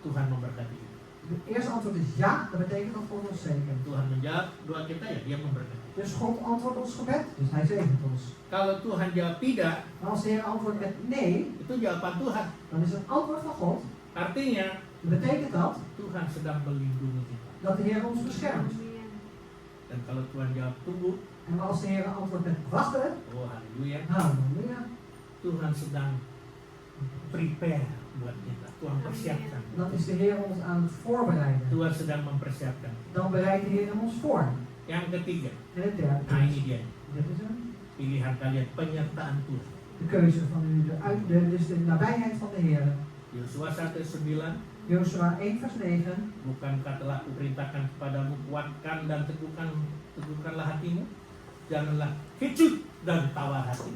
Tuhan memberkati kita. De eerste antwoord is ja, dat betekent dat God ons zegent. Tuhan menjawab doa kita ya dia memberkati. Dus God antwoordt ons gebed, dus Hij zegent ons. Kalau Tuhan jawab tidak, Maar als de Heer antwoordt met nee, itu jawaban Tuhan. dan is het een antwoord van God. Artinya Dan betekent dat Tuhan sedang melindungi kita. dat de Heer ons beschermt. Dan kalau Tuhan jawab tunggu, En als de Heer antwoordt met wachten, oh haleluya, halleluja, Tuhan sedang prepare buat kita. Tuhan persiapkan. dan is de Heer ons aan het voorbereiden. Tuhan sedang mempersiapkan. Dan bereidt de Heer ons voor. Yang ketiga, En het derde nah punt. ini dia, Dit is hem. pilihan kalian, penyertaan Tuhan. De keuze van u, dus de nabijheid van de Heer. Yosua 1:9, Jozua 1 vers 9. bukankah telah kuperintahkan kepadamu, kuatkan dan teguhkanlah hatimu, janganlah kecut dan tawar hati,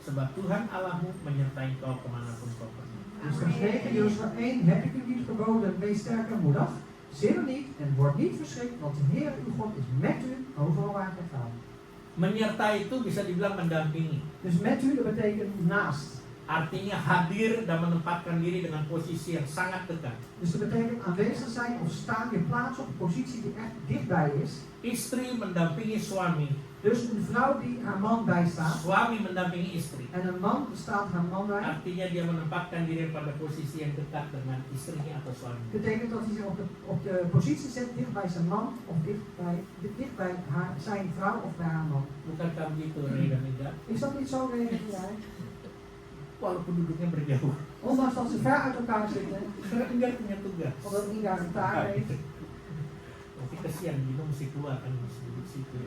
sebab Tuhan Allahmu menyertai kau kemanapun kau pergi. Dus vers 9, Jozua 1, heb ik u niet geboden, wees sterk en moedig, zil niet en word niet verschrikt, want de Heer uw God is met u overal waar gij gaat. Menyertai itu bisa dibilang mendampingi. Dus met u, dat betekent naast. Artinya hadir dan menempatkan diri dengan posisi yang sangat dekat. Dus dat betekent aanwezig zijn of staan, je plaats op een positie die echt dichtbij is. Istri mendampingi suami, Dus een vrouw die haar man bijstaat suami mendampingi istri. en een man staat haar man bij. Artinya dia menempatkan diri pada posisi yang dekat dengan istrinya atau suami. Betekent dat hij zich op de positie zet dicht bij zijn man of dicht bij zijn vrouw of bij haar man. Bukankah begitu, Ray dan Ida? Is dat niet zo, Regen? Walaupun duduknya berjauh, Ondanks dat ze ver uit elkaar zitten, karena tinggal punya tugas. omdat Inga een taak heeft. Tapi kesian Dino mesti keluar kan, mesti duduk situ.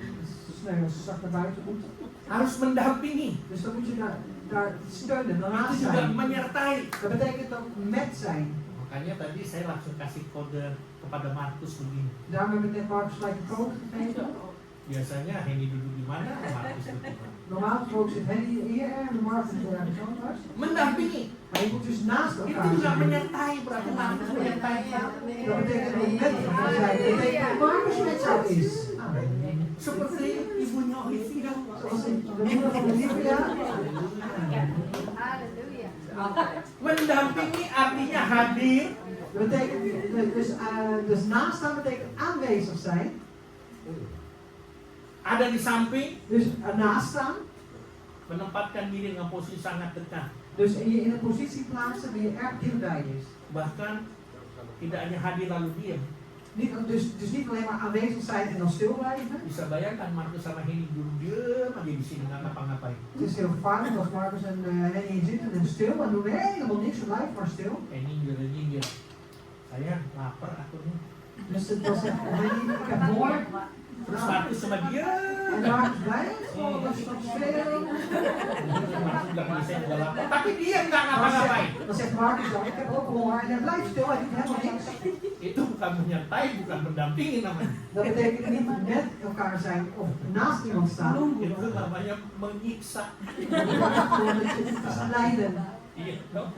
Dus nee, als ze straks naar buiten moet. Harus mendampingi. Dus dan moet je daar steunen, daarnaast Itu juga zijn. menyertai. Dat betekent ook met zijn. Makanya tadi saya langsung kasih kode kepada Markus begini. Daarom heb ik net Marcus gelijk een code gegeven. Biasanya Henny duduk di mana, Markus duduk di mana. Normaal gesproken zit Henny hier en Marcus ergens anders. Mendampingi. Maar je moet dus naast Itu elkaar juga zijn. menyertai, berarti Markus menyertai. Dat betekent ook met elkaar zijn. Dat betekent dat Marcus met jou is. Amen. Seperti ibunya Olivia. Zoals de moeder van Olivia. Mendampingi artinya hadir. Dat betekent dus naast staan betekent aanwezig zijn. Ada di samping, Dus ernaast staan. menempatkan diri dengan posisi sangat dekat. Dus je in een positie plaatsen die erg dichtbij is. Bahkan tidak hanya hadir lalu diam. Dus niet alleen maar aanwezig zijn en dan stil blijven. Bisa bayangkan Markus sama Henny duduk diam aja di sini nggak ngapa-ngapain. Het is heel gevaarlijk als Marcus en Henny zitten en stil en doen helemaal niks, ze blijven maar stil. Henny nyindir. Saya lapar aku nih. Dus het was Henny, ik heb honger. Terus Markus sama dia. En Marcus blijft gewoon, dat is toch stil. Markus bilang saya juga lapar. Tapi dia nggak ngapa-ngapain. Dan zegt Marcus dan, ik heb ook honger en hij blijft stil, hij doet helemaal niks. Itu bukan menyertai, bukan mendampingi namanya. Dat betekent niet met elkaar zijn of naast iemand staan. Itu namanya menyiksa. Gewoon dat je te lijden. Iya. Toh.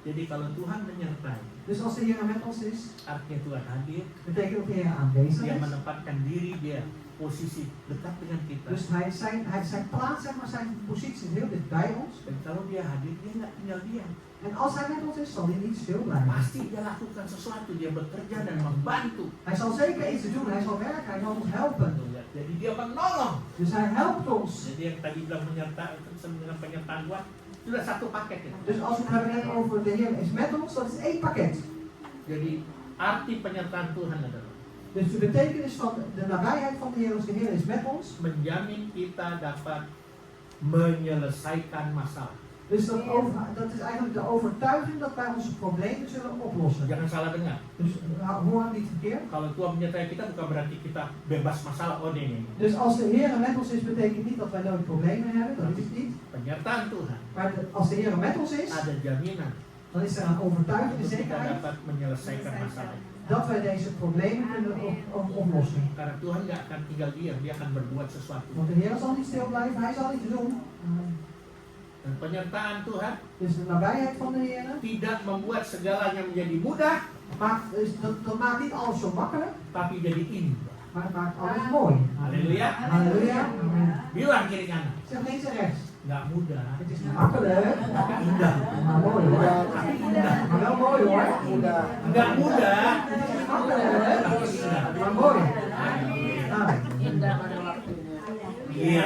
Jadi kalau Tuhan menyertai, Dus als de Heer met ons is, artinya Tuhan hadir, betekent dat de Heer aanwezig dia is. menempatkan diri, dia posisi dekat dengan kita. Dus hij zijn plaats, zeg maar, zijn positie is heel dicht bij ons. Dan kalau dia hadir, dia nggak tinggal diam. En als hij met ons is, zal hij niet stil blijven. Pasti dia lakukan sesuatu, dia bekerja dan membantu. Hij zal zeker iets doen, hij zal werken, hij zal ons helpen. Jadi dia menolong. Dus hij helpt ons. Jadi yang tadi bilang menyertai dengan penyertaan Tuhan, sudah satu paket itu. Dus als we het hebben net over de Heer is met ons, dat is één pakket. Jadi arti penyertaan Tuhan adalah Dus de betekenis van de nabijheid van de Heer als de Heer is met ons. menjamin kita dapat menyelesaikan masalah. Dus dat is eigenlijk de overtuiging dat wij onze problemen zullen oplossen. Jangan salah dengar. Dus hoor het niet verkeerd. Kalau Tuhan menyertai kita bukan berarti kita bebas masalah. Oh nee. Dus als de Heer met ons is, betekent niet dat wij nooit problemen hebben. Dat is het niet. Penyertaan Tuhan Maar als de Heer met ons is, ada jaminan dan is er een overtuiging, een kita zekerheid, dapat menyelesaikan masalah. dat wij deze problemen kunnen oplossen. Karena Tuhan nggak akan tinggal diam, dia akan berbuat sesuatu. Want de Heer zal niet stil blijven, hij zal iets doen. Dan penyertaan Tuhan Dus de nabijheid van de Heer tidak membuat segalanya menjadi mudah, dus dat maakt niet alles zo makkelijk, tapi jadi indah. maar het maakt alles mooi. Haleluya. Halleluja. Amen. Bilang kiri kanan. Zeg links en rechts. Nggak mudah, Het is niet makkelijk, tapi indah. maar mooi hoor. Tapi indah. Maar wel mooi hoor. Nggak mudah, Het is niet makkelijk, tapi indah. maar mooi. Amen. Iya.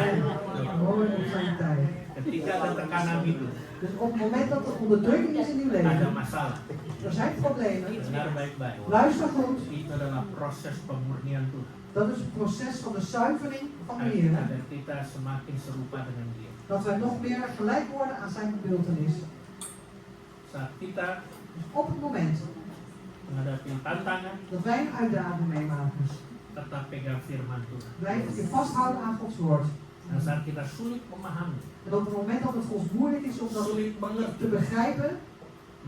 Mooi op zijn tijd. Ketika ada tekanan hidup, Dus op het moment dat er onderdrukking is in uw ada leven, masalah. er zijn problemen, Dengar baik-baik. luister goed. Itu adalah proses pemurnian Tuhan. Dat is het proces van de zuivering van de Heer. Agar kita semakin serupa dengan Dia. Dat wij nog meer gelijk worden aan zijn beeltenis. Saat kita Dus op het moment menghadapi tantangan, dat wij een uitdaging meemaken, tetap pegang firman Tuhan. blijf je vasthouden aan Gods woord. Dan saat kita sulit memahami, En op het moment dat het voor ons moeilijk is om dat sulit mengerti te begrijpen,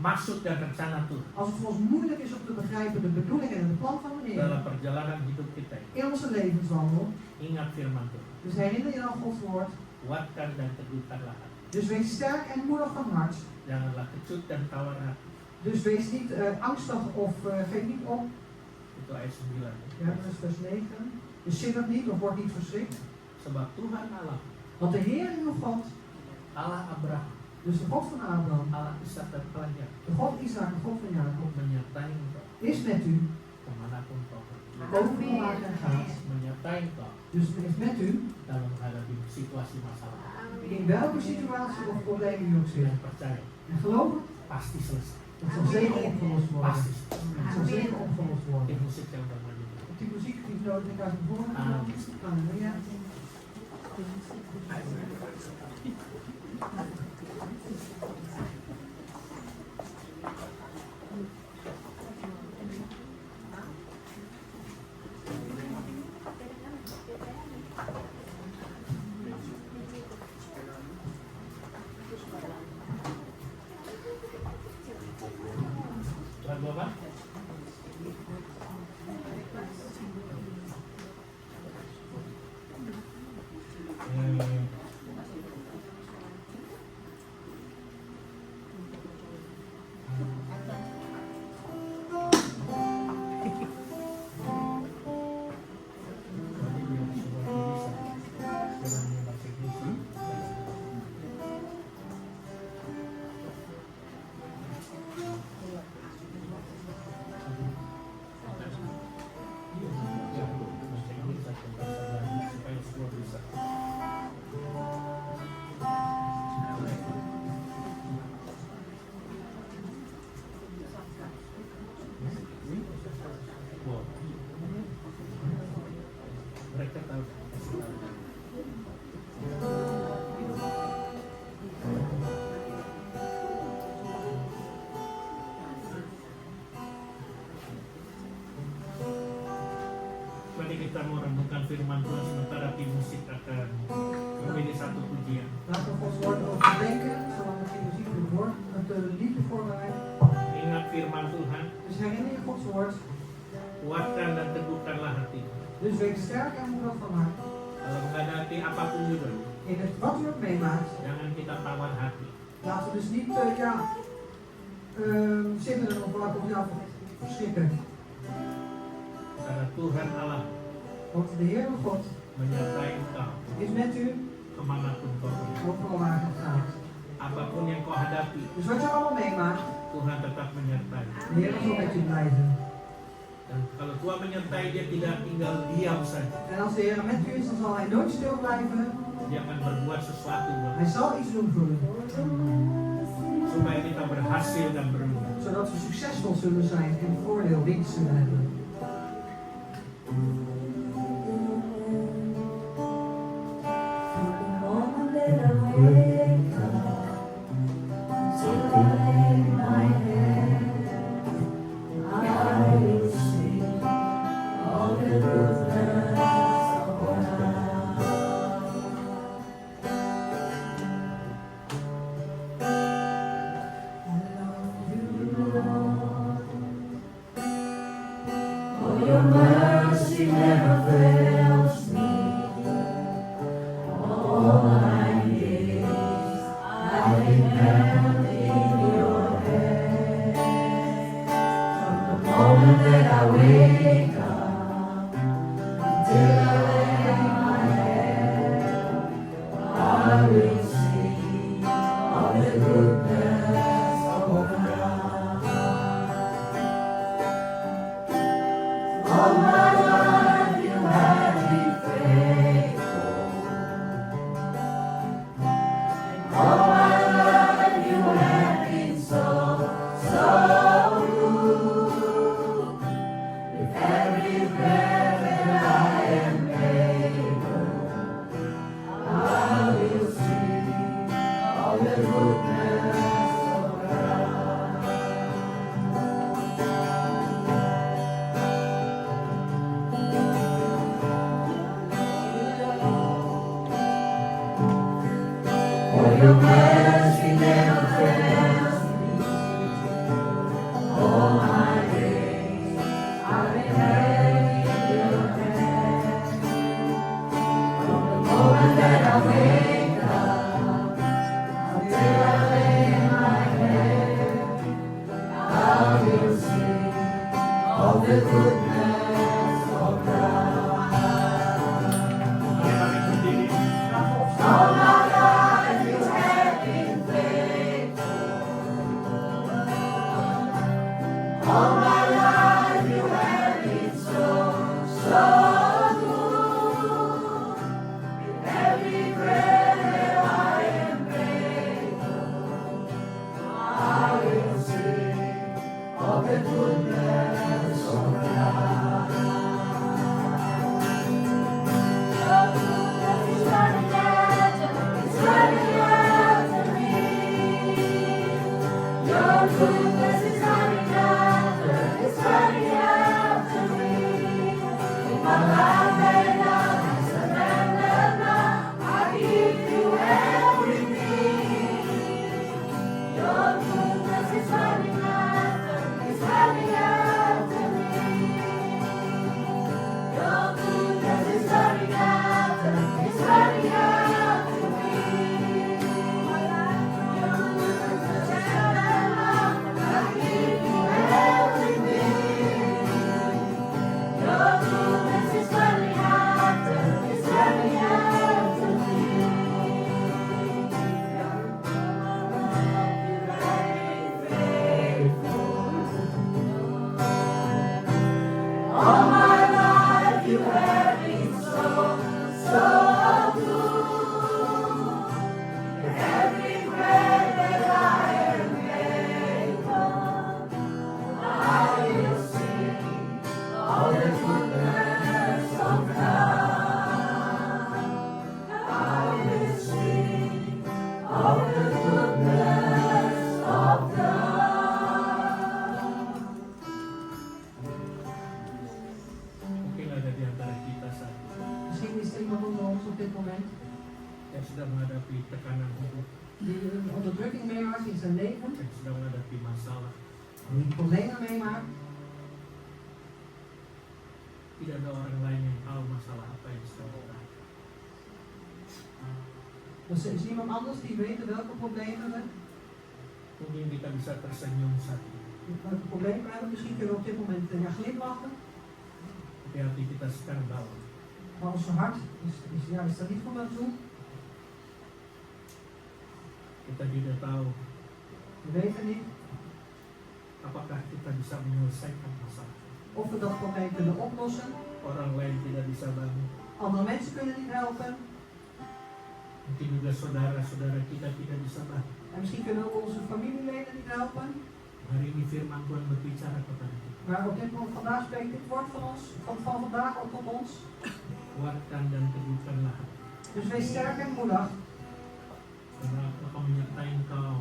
maksud dan rencana Tuhan als het voor ons moeilijk is om te begrijpen de bedoeling en het plan van de Heer dalam perjalanan hidup kita ini, in onze levenswandel, ingat firman Tuhan. dus herinner je dan Gods woord. Kuatkan dan teguhkanlah hati. Dus wees sterk en moedig van hart. Janganlah kecut dan tawar hati. Dus wees niet angstig of geef niet op. Itu ayat 9. Ja, dat is vers 9. Dus zin het niet of word niet verschrikt. Sebab Tuhan Allah Want de Heer uw God Allah Abraham, Dus de God van Abraham, Allah Ishak dan Allah Yakub de God Isaac, de God van Jacob, menyertai engkau is met u, kemanapun kau pergi, overal waar gij gaat. menyertai engkau Dus is met u, dalam menghadapi situasi masalah. in welke situatie of probleem u ook zit. Dan percaya En geloof me, pasti selesai, het zal zeker opgelost worden. pasti selesai. Het zal zeker opgelost Di worden. musik yang bermaju. Op die muziek die nodig ik uit de voren. Halleluja. Lagu apa? Mereka tahu. Mari kita mau renungkan firman Tuhan sementara tim musik akan memilih satu pujian. Laten we Gods woord overdenken, zolang we die muziek wordt, het liedje voorbereid. Ingat firman Tuhan, Dus herinner je Gods woord. kuatkan dan teguhkanlah hati. Dus wees sterk en moedig van hart. Kalau menghadapi apapun juga, In het wat u ook meemaakt, jangan kita tawar hati. laten we dus niet sidderen of laten we verschrikken. Karena Tuhan Allah Want de Heere God menyertai engkau is met u kemanapun kau pergi. overal waar je gaat. Apapun yang kau hadapi, Dus wat je allemaal meemaakt, Tuhan tetap menyertai. de Heere zal met u blijven. Dan kalau Tuhan menyertai, dia tidak tinggal diam saja. En als de Heere met u is, dan zal hij nooit stil blijven. Dia akan berbuat sesuatu buat Hij zal iets doen voor u. supaya kita berhasil dan beruntung. Zodat we succesvol zullen zijn en voordeel winst zullen hebben. Your mercy never fails me. All my days I've been held in your hand. From the moment that I wake up until I lay my head, I will sing of the goodness of God. All my life you have been faithful. All my life you have been so good. With every breath that I am able, I will sing of the goodness of God. For your mercy never fails me. All my days I've been held in your hand. From the moment that I wake up until I lay my head, I will sing of the goodness of God. Mari kami berdiri. All my life you have iemand onder ons op dit moment yang sedang menghadapi tekanan hidup, die een onderdrukking meemaakt in zijn leven, yang sedang menghadapi masalah. die problemen meemaakt. Tidak ada orang lain yang tahu masalah apa yang sedang kita. Dus er is niemand anders die weet welke problemen we, Mungkin kita bisa tersenyum saat ini, welke problemen we hebben. Misschien kunnen we op dit moment glimlachen, tapi hati kita sekarang dalam. maar ons hart is er niet goed aan toe. Kita tidak tahu We weten niet apakah kita bisa menyelesaikan masalah. of we dat probleem kunnen oplossen. Orang lain tidak bisa bantu. Andere mensen kunnen niet helpen. Mungkin juga saudara-saudara kita tidak bisa bantu. En misschien kunnen ook onze familieleden niet helpen. Hari ini firman Tuhan berbicara kepada kita. Maar op dit moment vandaag spreekt dit woord van ons, van vandaag ook tot ons. Kuatkan dan teguhkanlah hati. Dus wees sterk en moedig, Karena aku akan menyertai engkau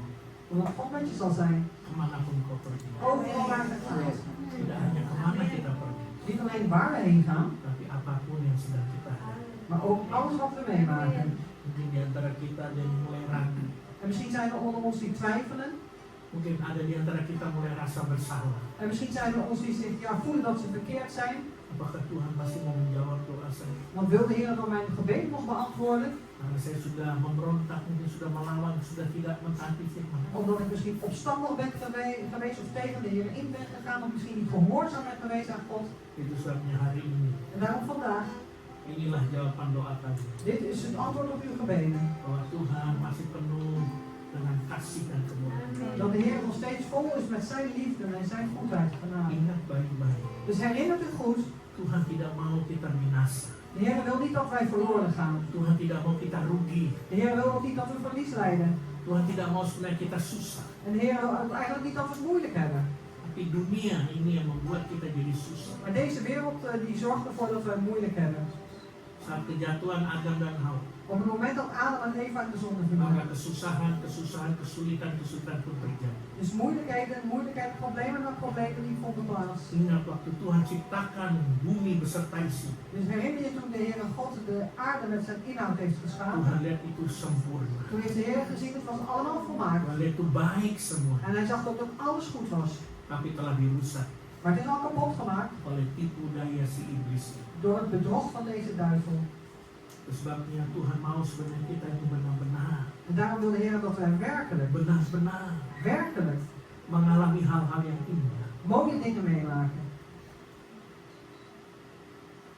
omdat God met je zal zijn. kemanapun kau pergi. Overal waar je gaat. Tidak hanya kemana kita pergi, Niet alleen waar we heen gaan, tapi apapun yang sedang kita hadapi. maar ook alles wat we meemaken. Mungkin di antara kita ada yang mulai ragu. En misschien zijn er onder ons die twijfelen. Mungkin ada di antara kita mulai rasa bersalah. En misschien zijn er ons die zich voelen dat ze verkeerd zijn. Apakah Tuhan masih mau menjawab doa saya? Want wil de Heer dan mijn gebed nog beantwoorden? Karena saya sudah memberontak, mungkin sudah melawan, sudah tidak mentaati firman. Omdat ik misschien opstandig ben geweest of tegen de Heer in ben gegaan. Of misschien niet gehoorzaam ben geweest aan God. Itu sebabnya hari ini, En daarom vandaag, inilah jawaban doa kami. dit is het antwoord op uw gebeden. Bahwa Tuhan masih penuh dengan kasih dan kemurahan. Dat de Heer nog steeds vol is met zijn liefde en zijn goedheid genade. Ingat baik-baik, Dus herinnert u goed, Tuhan tidak mau kita binasa. de Heer wil niet dat wij verloren gaan. Tuhan tidak mau kita rugi. De Heer wil ook niet dat we verlies lijden. Tuhan tidak mau sebenarnya kita susah. En de Heer wil ook eigenlijk niet dat we het moeilijk hebben. Tapi dunia ini yang membuat kita jadi susah. Maar deze wereld die zorgt ervoor dat we het moeilijk hebben. Saat kejatuhan Adam dan Hawa, Op het moment dat Adam en Eva in de zonde maka vielen. kesusahan, kesulitan pun terjadi. Dus moeilijkheden, problemen die vonden plaats. Ingat waktu Tuhan ciptakan bumi beserta isi. Dus herinner je toen de Heer God de aarde met zijn inhoud heeft geschapen. Tuhan lihat itu sempurna. Toen heeft de Heer gezien, het was allemaal volmaakt. Tuhan lihat itu baik semua. En hij zag ook dat alles goed was. Tapi telah dirusak Maar het is al kapot gemaakt oleh tipu daya si iblis. door het bedrog van deze duivel. Sebabnya Tuhan mau sebenarnya kita itu benar-benar En daarom wil de Heer dat wij werkelijk mengalami hal-hal yang indah. mooie dingen meemaken.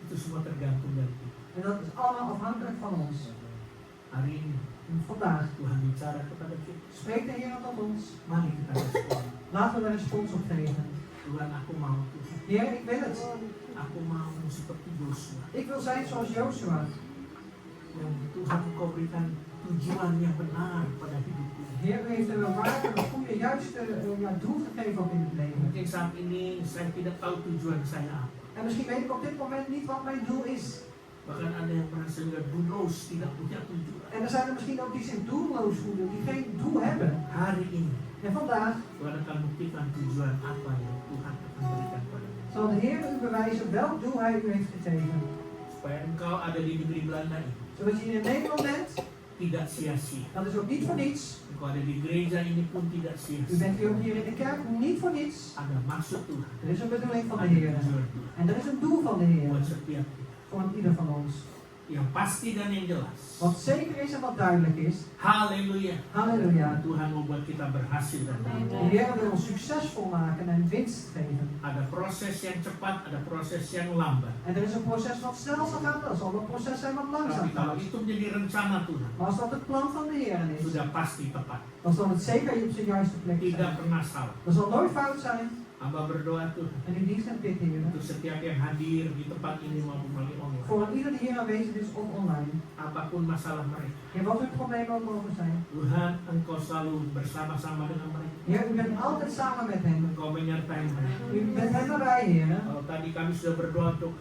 Itu semua tergantung dari kita. En dat is allemaal afhankelijk van ons. Hari ini En vandaag Tuhan bicara kepada kita. spreekt de Heer tot ons. Mari kita respon. Laten we er respons op geven. Tuhan, aku mau Tuhan. Heer, ik wil het. Aku mau seperti Yosua. Ik wil zijn zoals Joshua. Yang Tuhan kau berikan tujuan yang benar pada hidupku. Heer, u heeft een waarde, een goede, juiste doel gegeven ook in het leven. Mungkin saat ini saya tidak tahu tujuan saya apa. En misschien weet ik op dit moment niet wat mijn doel is. Bahkan ada yang merasa juga doelloos, tidak punya tujuan. En er zijn er misschien ook die zich doelloos voelen, die geen doel hebben. Hari ini En vandaag Tuhan akan buktikan tujuan apa yang Tuhan akan berikan pada kita. zal de Heer u bewijzen welk doel hij u heeft gegeven. Supaya engkau ada di negeri Belanda ini Zodat je in Nederland bent, tidak sia-sia. dat is ook niet voor niets. Engkau ada di gereja ini pun tidak U sia-sia. bent hier ook hier in de kerk niet voor niets. Ada maksud Tuhan, Er is een bedoeling van de ada Heer. tujuan Tuhan En er is een doel van de Heer buat setiap kita. voor ieder van ons. Yang pasti dan yang jelas. Wat zeker is en wat duidelijk is. Haleluya. Halleluja. Tuhan membuat kita berhasil dan De beruntung. Heer wil ons succesvol maken en winst geven. Ada proses yang cepat, ada proses yang lambat. En er is een proces wat snel zal gaan, dan zal een proces zijn wat langzaam Tapi kalau gaat. itu menjadi rencana Tuhan, Maar als dat het plan van de Heer is, sudah pasti tepat. dan zal het zeker op zijn juiste plek Tidak zijn. pernah salah. Dat zal nooit fout zijn. Hamba berdoa Tuhan En u dient en bid, Heer. untuk setiap yang hadir di tempat ini maupun melalui online. Voor ieder die hier aanwezig is of online. Apapun masalah mereka, Heer, wat uw problemen ook mogen zijn. Tuhan Engkau selalu bersama-sama dengan mereka. Heer, u bent altijd samen met hen. Engkau menyertai mereka. U bent hen erbij, Heer. Kalau tadi kami sudah berdoa untuk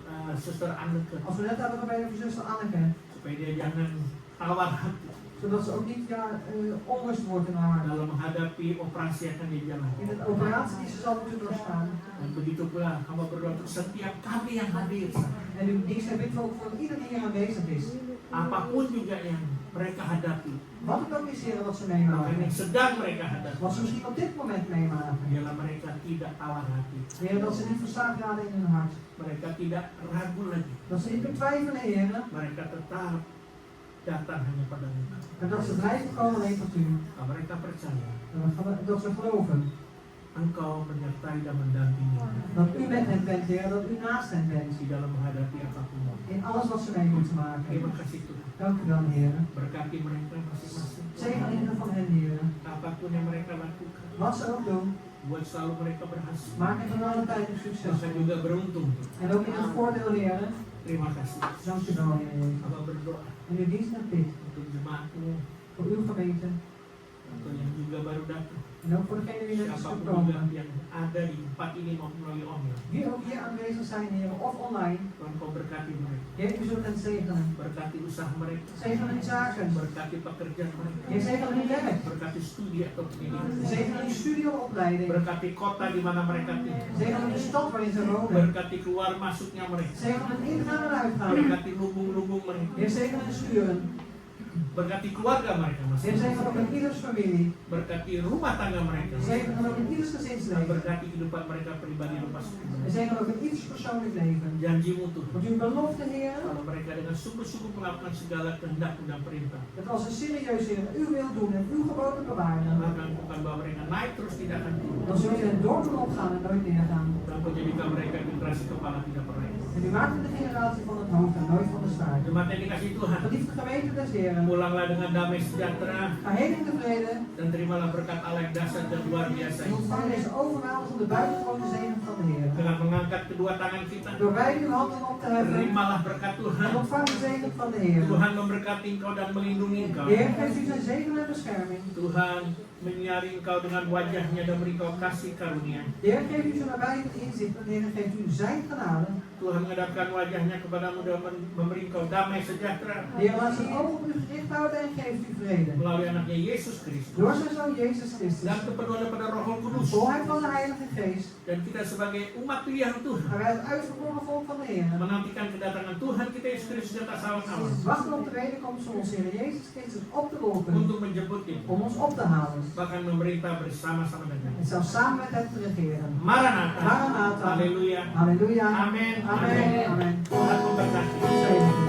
Suster Anneke Als we net hebben gebeden voor zuster Anneke. supaya dia jangan tawar hati, Zodat ze ook niet onrust wordt in haar hart. dalam menghadapi operasi yang akan dijalani. In de operatie die ze zal moeten doorstaan. Dan begitu pula hamba berdoa untuk setiap kami yang hadir. En uw dienst en bid ook voor iedereen die hier aanwezig is. Apapun juga yang mereka hadapi, Wat het ook is, Heer, wat ze bahkan meemaken. yang sedang mereka hadapi, Wat ze misschien op dit moment meemaken. biarlah mereka tidak tawar hati. Heer, dat ze niet verstaat raden in hun hart. Mereka tidak ragu lagi. Dat ze niet meer twijfelen, Heer. Mereka tetap datang hanya pada Engkau. En dat ze blijven komen alleen tot u. Mereka percaya Dat ze geloven. Engkau menyertai dan mendampingi Dat u met hen bent, Heer. Dat u naast hen bent. di dalam menghadapi apapun. In alles wat ze mee moeten maken. Terima kasih Tuhan. Dank u wel, Heer. Berkati mereka masing-masing. Zegen ieder van hen, Heer. Apapun yang mereka lakukan, Wat ze ook doen. buat selalu mereka berhasil. Maak het van alle tijd een succes. Bahkan juga beruntung. En ook in het voordeel, Heer. Terima kasih. Dank u wel, Heer. Hamba berdoa En uw dienst en bid. untuk jemaatmu, Voor uw gemeente. untuk yang juga baru datang. En ook voor degenen die net is Siapapun gekomen. juga yang ada di tempat ini maupun melalui online. Die ook hier aanwezig zijn, Heer. Of online. Tuhan kau berkati mereka. Heer, u zult hen zegenen. Berkati usaha mereka. Zegenen hun zaken. Berkati pekerjaan mereka. Heer, zegenen hun werk. Berkati studi atau pendidikan. Zegenen hun studie of opleiding. Berkati kota di mana mereka tinggal. Zegenen de stad waarin ze wonen. Berkati keluar masuknya mereka. Zegenen het ingaan en uitgaan. Berkati lubung-lubung mereka. Heer, zegenen de schuren. Berkati keluarga mereka Heer, masing-masing. zegenen ook in ieders familie. Berkati rumah tangga mereka. Zegenen ook in ieders Dan gezinsleven. berkati kehidupan mereka pribadi lepas. En zegenen ook in ieders persoonlijk leven. Janjimu Tuhan. Want uw belofte, Heer, Kalau mereka dengan sungguh-sungguh melakukan segala kehendak dan perintah, dat als ze serieus, Heer, uw wil doen en uw geboden bewaren, maka bukan bahwa mereka naik terus tidak akan turun. dan zul je hen door doen opgaan en nooit neergaan. Dan kau jadikan mereka generasi kepala tidak pernah. En u maakt de generatie van het hoofd en nooit van de staart. Jemaat yang dikasih Tuhan, Geliefde gemeente des Heren, pulanglah dengan damai sejahtera ga heen in de vrede dan terimalah berkat Allah yang dahsyat dan luar biasa en ini. ontvang deze overweldigende buitengewone zegen van de Heer. Dengan mengangkat kedua tangan kita, Door beide uw handen op te heffen terimalah berkat en Tuhan. ontvang de zegen van de Heer. Tuhan memberkati engkau dan melindungi engkau. De Heer geeft u zijn zegen en bescherming. Tuhan menyinari engkau dengan wajahnya dan beri engkau kasih karunia. De Heer geeft u zijn nabijheid inzicht en de Heer geeft u zijn genade. Tuhan menghadapkan wajahnya kepadamu dan memberi engkau damai sejahtera De Heer laat zijn ogen op u gericht houden en geeft u vrede. melalui anaknya Yesus Kristus Door zijn zoon Jezus Christus. dan kepenuhan pada Roh Kudus. Volheid van de Heilige Geest. Dan kita sebagai umat pilihan Tuhan Maar wij het uitverkoren volk van de Heer. menantikan kedatangan Tuhan kita Yesus Kristus di atas awan-awan Wachten op de wederkomst van onze Heer Jezus Christus op de wolken. untuk menjemput kita, Om ons op te halen. bahkan memerintah bersama-sama dengan En zelfs samen met hem te regeren. Maranatha. Maranatha. Haleluya. Halleluja. Amin. Amen. Amen. Tuhan memberkati. Zegen.